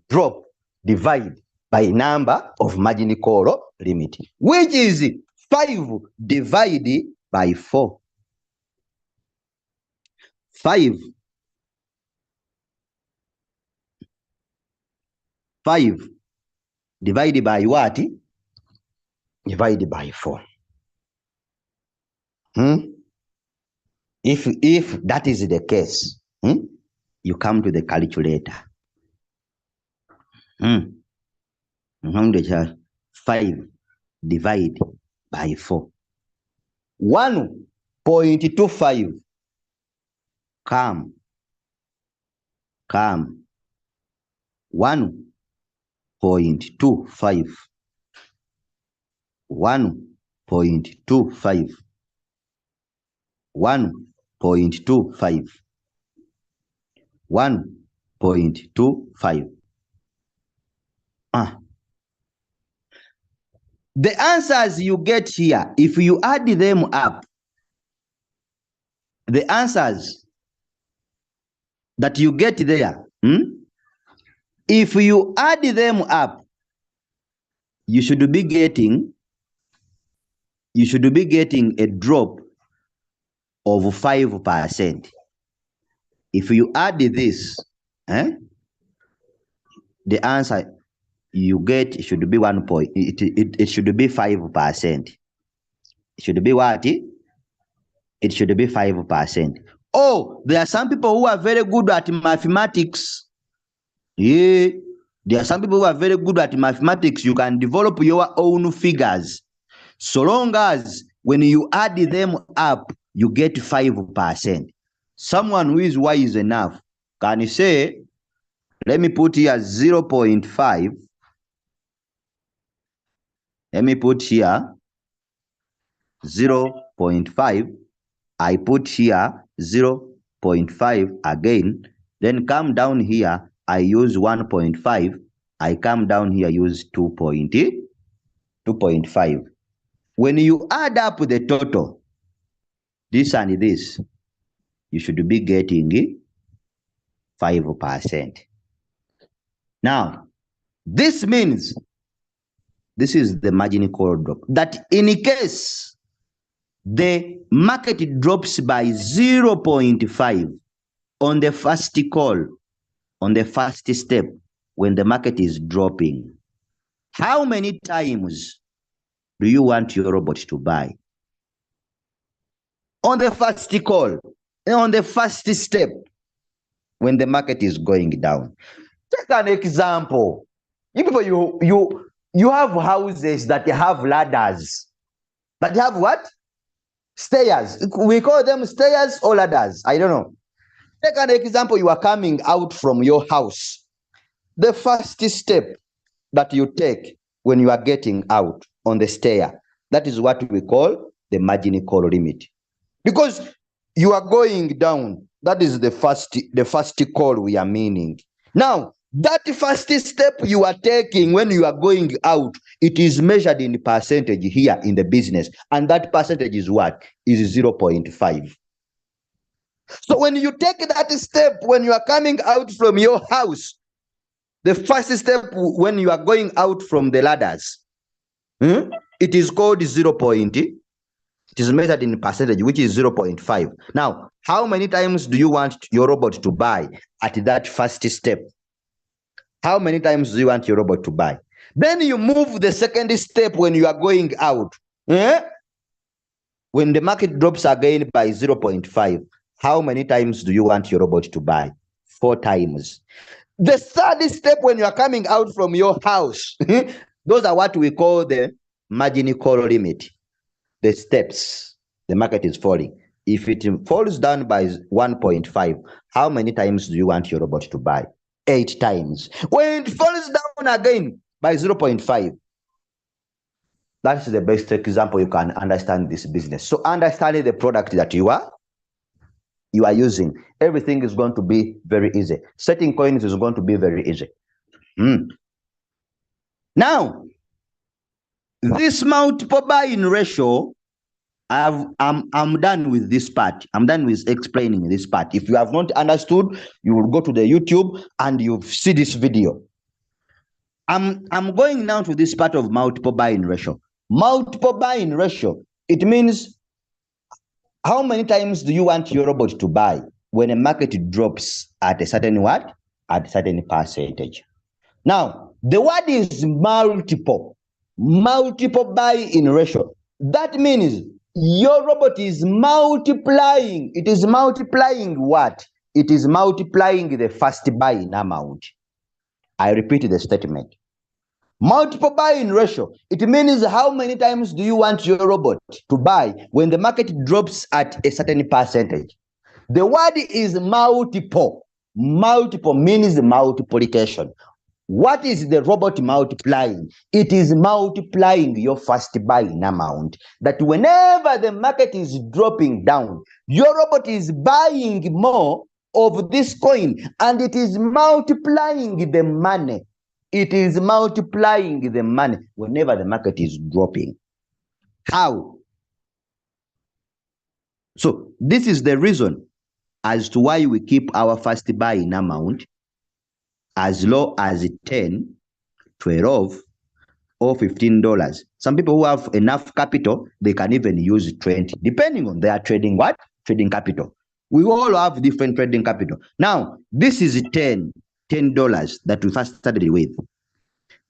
Drop, divide by number of margin call limit, which is 5 divided by 4. 5 divided by what? Divided by 4. If that is the case, you come to the calculator. 5 divided by 4. 1.25. Come. 1.25. 1.25. 1.25. 1.25. The answers you get here, if you add them up, the answers that you get there, if you add them up, you should be getting a drop of 5%. If you add this, the answer you get should be 1 point. It should be 5%. It should be what? It should be 5%. Oh, there are some people who are very good at mathematics. Yeah, there are some people who are very good at mathematics. You can develop your own figures, so long as when you add them up, you get 5%. Someone who is wise enough can say, let me put here 0.5. Let me put here 0.5. I put here 0.5 again. Then come down here, I use 1.5. I come down here, use 2.5. When you add up the total, this and this, you should be getting 5%. Now, this means this is the margin call drop. That in case the market drops by 0.5 on the first call, on the first step, when the market is dropping, how many times do you want your robot to buy? On the first call, on the first step, when the market is going down. Take an example. You people, you have houses that have ladders. That have what? Stairs. We call them stairs or ladders. I don't know. Take an example. You are coming out from your house. The first step, that you take when you are getting out on the stair. That is what we call the margin call limit. Because you are going down, that is the first call we are meaning. Now, that first step you are taking when you are going out, it is measured in percentage here in the business. And that percentage is what? Is 0.5. So when you take that step, when you are coming out from your house, the first step when you are going out from the ladders, it is called 0. It is measured in percentage, which is 0.5. Now, how many times do you want your robot to buy at that first step? How many times do you want your robot to buy? Then you move the second step when you are going out. When the market drops again by 0.5, how many times do you want your robot to buy? 4 times. The third step when you are coming out from your house, those are what we call the margin call limit. The steps, the market is falling. If it falls down by 1.5, how many times do you want your robot to buy? 8 times. When it falls down again by 0.5, that's the best example you can understand this business. So understanding the product that you are using, everything is going to be very easy. Setting coins is going to be very easy. Now, this multiple buying ratio, I'm done with this part. I'm done with explaining this part. If you have not understood, you will go to the YouTube and you'll see this video. I'm going now to this part of multiple buying ratio. Multiple buying ratio, it means how many times do you want your robot to buy when a market drops at a certain what? At a certain percentage. Now, the word is multiple buying ratio. That means your robot is multiplying. It is multiplying what? It is multiplying the first buying amount. I repeat the statement. Multiple buying ratio. It means how many times do you want your robot to buy when the market drops at a certain percentage. The word is multiple. Multiple means multiplication. What is the robot multiplying? It is multiplying your first buying amount. That whenever the market is dropping down, your robot is buying more of this coin and it is multiplying the money. It is multiplying the money whenever the market is dropping. How? So this is the reason as to why we keep our first buying amount as low as 10, 12, or $15. Some people who have enough capital, they can even use 20, depending on their trading what? Trading capital. We all have different trading capital. Now, this is $10 that we first started with.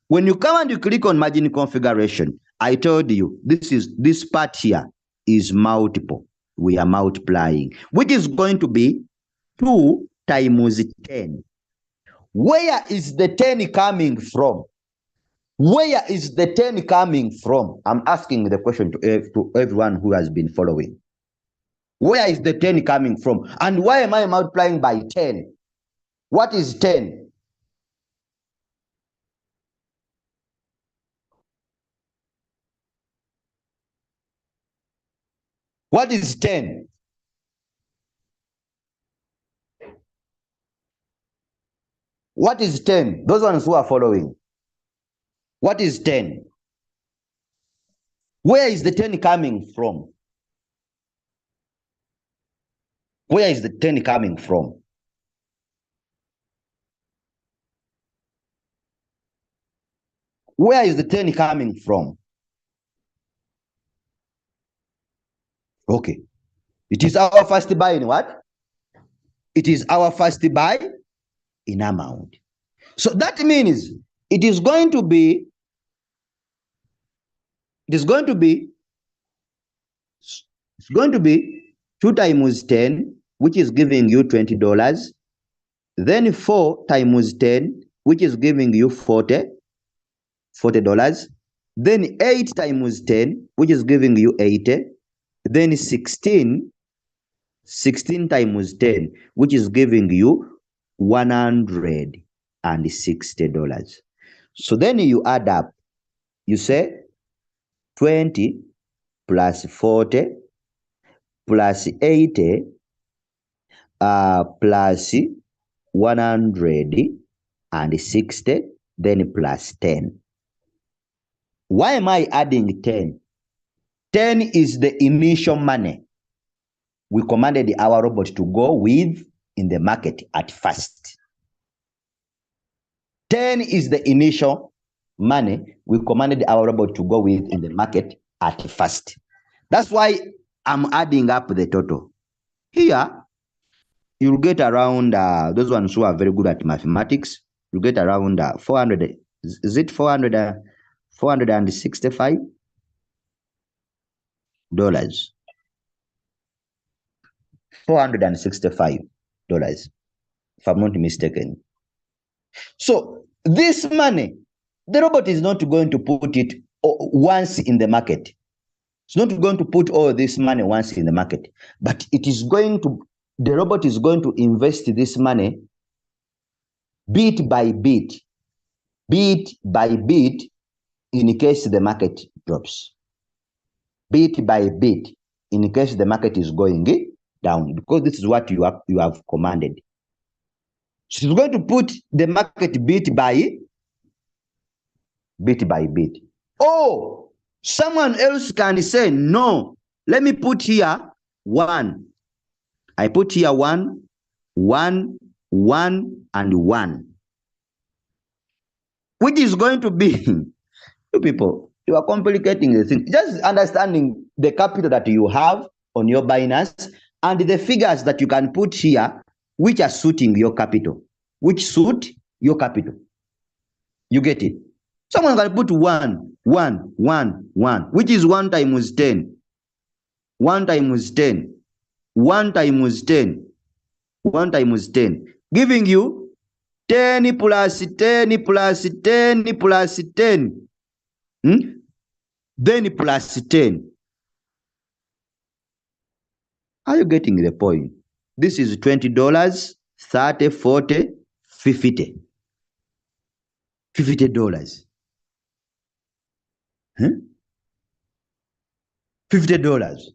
When you come and you click on margin configuration, I told you this part here is multiple. We are multiplying, which is going to be 2 times 10. Where is the 10 coming from? Where is the 10 coming from? I'm asking the question to everyone who has been following. Where is the 10 coming from? And why am I multiplying by 10? What is 10? What is 10? What is 10? Those ones who are following. What is 10? Where is the 10 coming from? Where is the 10 coming from? Where is the 10 coming from? Okay. It is our first buy in what? It is our first buy in amount. So that means it is going to be 2 times 10, which is giving you $20. Then 4 times 10, which is giving you $40. Then 8 times 10, which is giving you 80. Then 16 times 10, which is giving you $160. So then you add up. You say 20 plus 40 plus 80 plus 160, then plus 10. Why am I adding 10? 10 is the initial money we commanded our robot to go with in the market at first. 10 is the initial money we commanded our robot to go with in the market at first. That's why I'm adding up the total. Here, you'll get around, those ones who are very good at mathematics, you'll get around 400, is it 400, $465? $465, if I'm not mistaken. So this money, the robot is not going to put it once in the market. It's not going to put all this money once in the market, but it is going to, the robot is going to invest this money bit by bit in case the market drops. Bit by bit in case the market is going down, because this is what you have commanded. So it's going to put the market bit by bit. Oh, someone else can say, no, let me put here 1. I put here 1, 1, 1, and 1. Which is going to be, you people, you are complicating the thing. Just understanding the capital that you have on your Binance and the figures that you can put here, which are suiting your capital, which suit your capital. You get it? Someone can put 1, 1, 1, 1, which is 1 times 10. 1 times 10. 1 times 10. 1 times 10. Giving you 10 plus 10 plus 10 plus 10. Then plus 10. Are you getting the point? This is $20, 30, 40, 50. $50. $50.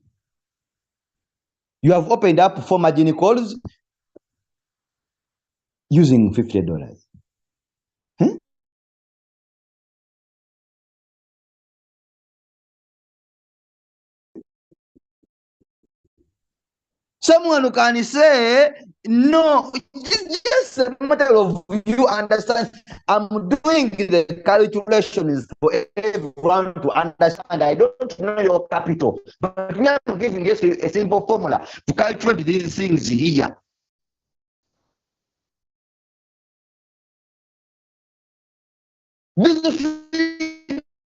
You have opened up 4 margin calls using $50. Someone who can say, no, it's just a matter of you understand. I'm doing the calculations for everyone to understand. I don't know your capital, but now I'm giving you a simple formula to calculate these things here. These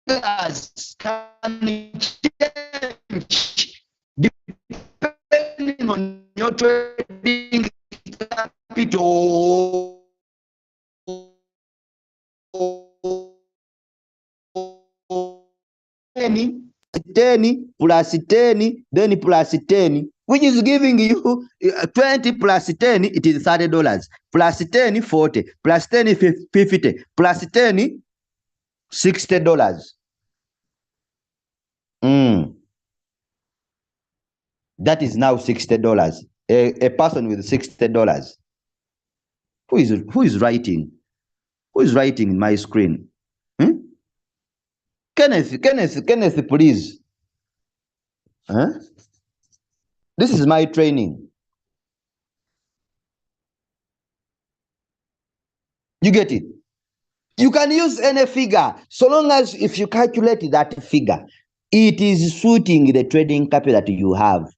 figures can change depending on your trading capital. 10 plus 10, then plus 10, which is giving you 20 plus 10, it is $30. Plus 10, 40. Plus 10, 50. Plus 10, $60. That is now $60. A person with $60. Who is writing? Who is writing in my screen? Kenneth, please. This is my training. You get it? You can use any figure, so long as if you calculate that figure, it is suiting the trading capital that you have.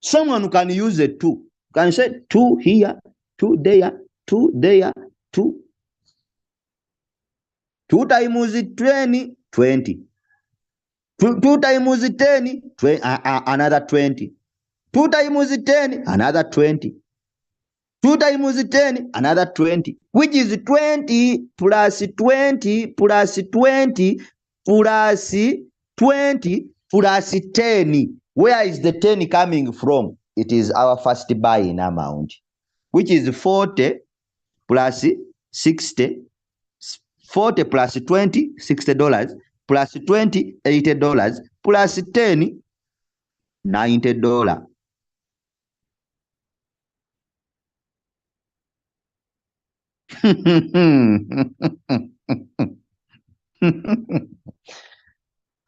Someone who can use a 2 can say 2 here, 2 there, 2 there, 2. 2 times 20, 20. 2 times 10, 20, another 20. 2 times 10, another 20. 2 times 10, another 20, which is 20 plus 20 plus 20 plus 20 plus 10. Where is the 10 coming from? It is our first buying amount, which is 40 plus 60, 40 plus 20, $60, plus 20, $80, plus 10, $90.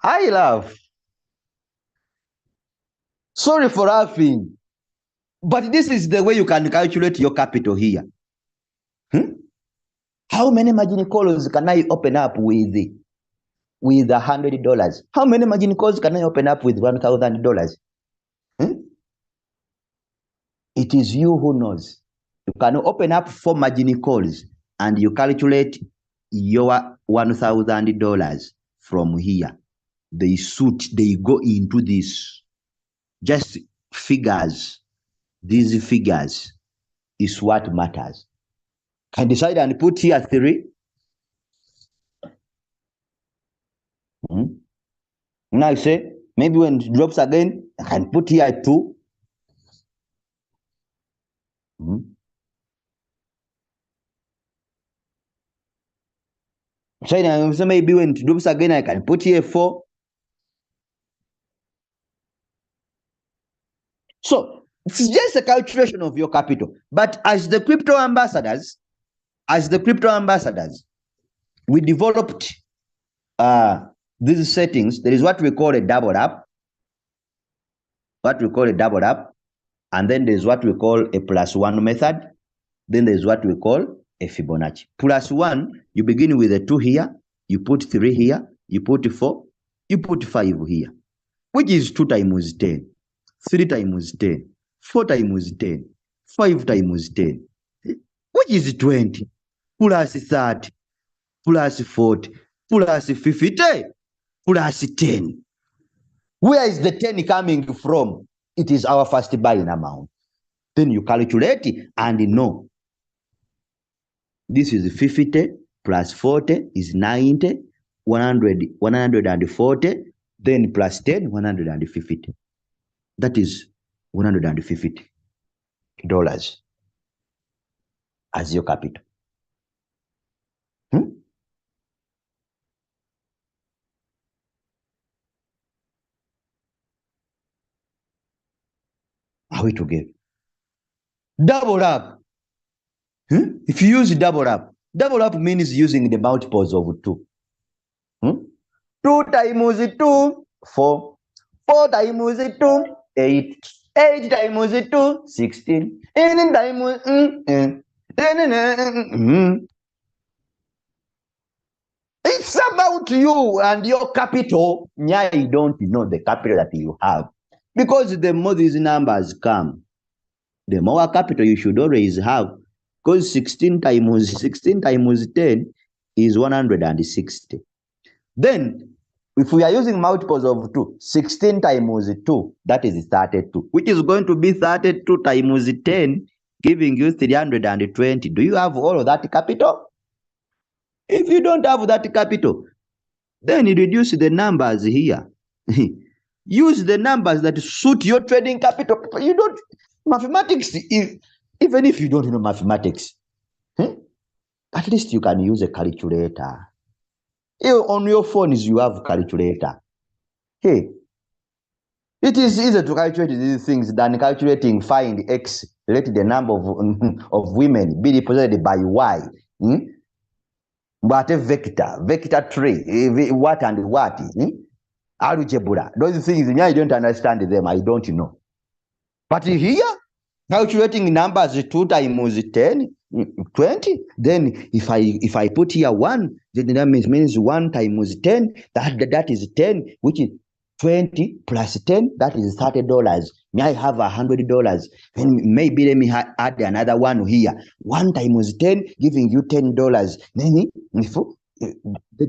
I laugh. Sorry for laughing. But this is the way you can calculate your capital here. How many margin calls can I open up with $100? How many margin calls can I open up with $1,000? It is you who knows. You can open up 4 margin calls and you calculate your $1,000 from here. They go into this. Just figures. These figures is what matters. Can decide and put here 3. Now I say, maybe when it drops again, I can put here 2. So maybe when it drops again, I can put here 4. So it's just a calculation of your capital. But as the crypto ambassadors, we developed these settings. There is what we call a double up. And then there's what we call a +1 method. Then there's what we call a Fibonacci. +1, you begin with a 2 here, you put 3 here, you put 4, you put 5 here, which is 2 times 10, 3 times 10, 4 times 10, 5 times 10, which is 20, +30, +40, +50, +10. Where is the 10 coming from? It is our first buying amount. Then you calculate it and know. This is 50 plus 40 is 90, 100, 140, then plus 10, 150. That is $150 as your capital. Are we together? Double up. If you use double up means using the multiples of 2. 2 times 2, 4. 4 times 2, 8. 8 times 2, 16. 8 times It's about you and your capital. I don't know the capital that you have. Because the more these numbers come, the more capital you should always have. Because 16 times 10 is 160. Then, if we are using multiples of 2, 16 times 2, that is 32, which is going to be 32 times 10, giving you 320. Do you have all of that capital? If you don't have that capital, then you reduce the numbers here. Use the numbers that suit your trading capital. You don't, mathematics, even if you don't know mathematics, at least you can use a calculator. On your phones, you have a calculator. Hey, it is easier to calculate these things than calculating find X, let the number of women be represented by Y. But a vector tree, what and what? Algebra. Those things, I don't understand them. I don't know. But here, calculating numbers 2 times 10, 20. Then if I put here 1, then that means 1 times 10. That is 10, which is 20 plus 10. That is $30. May I have $100? Then maybe let me add another one here. 1 times 10, giving you $10. Then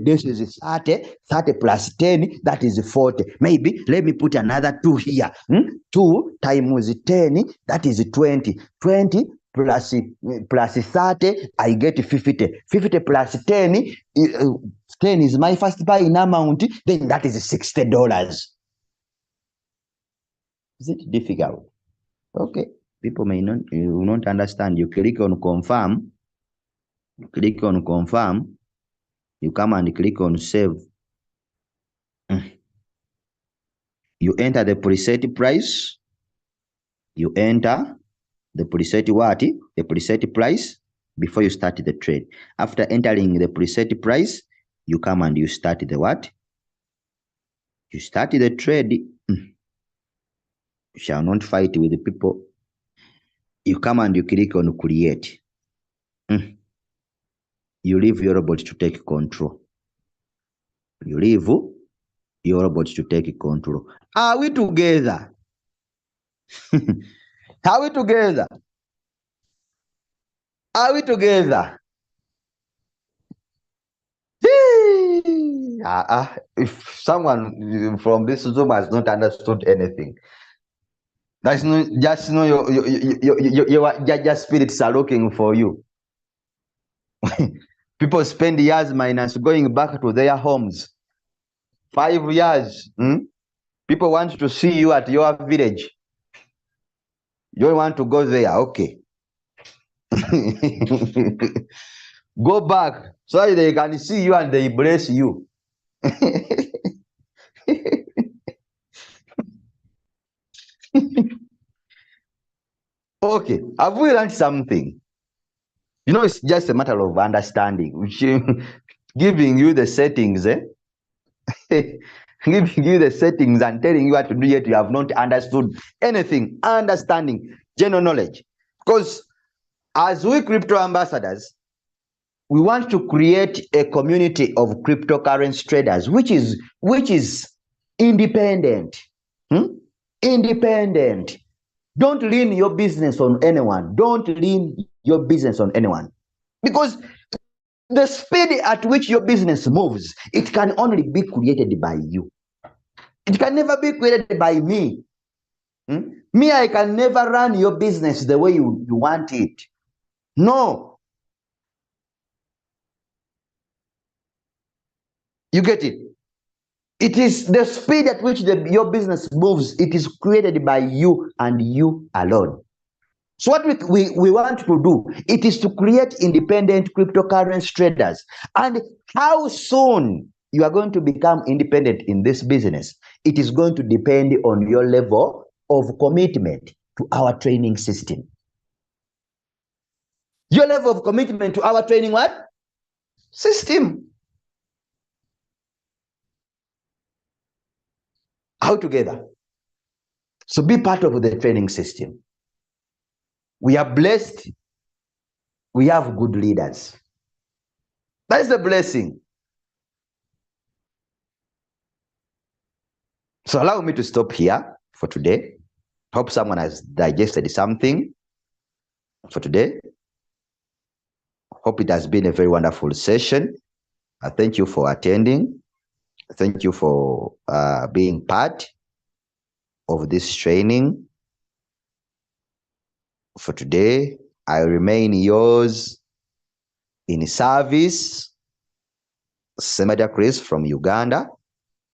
this is 30 plus 10, that is 40. Maybe let me put another 2 here. 2 times 10, that is 20. 20 plus 30, I get 50. 50 plus 10, 10 is my first buying amount, then that is $60. Is it difficult? Okay. People may not understand. You click on confirm. Click on confirm. You come and click on save. You enter the preset price. You enter the preset what? The preset price before you start the trade. After entering the preset price, you come and you start the what? You start the trade. You shall not fight with the people. You come and you click on create. You leave your robot to take control. You leave your robot to take control. Are we together? Are we together? Are we together? If someone from this Zoom has not understood anything, that's no, just know your spirits are looking for you. People spend years minus going back to their homes. 5 years. People want to see you at your village. You don't want to go there. Okay. Go back so that they can see you and they bless you. Okay. Have we learned something? You know, it's just a matter of understanding. Giving you the settings, giving you the settings and telling you what to do, yet you have not understood anything. Understanding, general knowledge. Because as we crypto ambassadors, we want to create a community of cryptocurrency traders, which is independent. Independent. Don't lean your business on anyone. Don't lean your business on anyone. Because the speed at which your business moves, it can only be created by you. It can never be created by me. Me, I can never run your business the way you want it. No. You get it? It is the speed at which your business moves. It is created by you and you alone. So what we want to do, it is to create independent cryptocurrency traders. And how soon you are going to become independent in this business, it is going to depend on your level of commitment to our training system. Your level of commitment to our training what? System. How together? So be part of the training system. We are blessed. We have good leaders. That is the blessing. So allow me to stop here for today. Hope someone has digested something for today. Hope it has been a very wonderful session. I thank you for attending. Thank you for being part of this training. For today, I remain yours in service, Semada Chris from Uganda.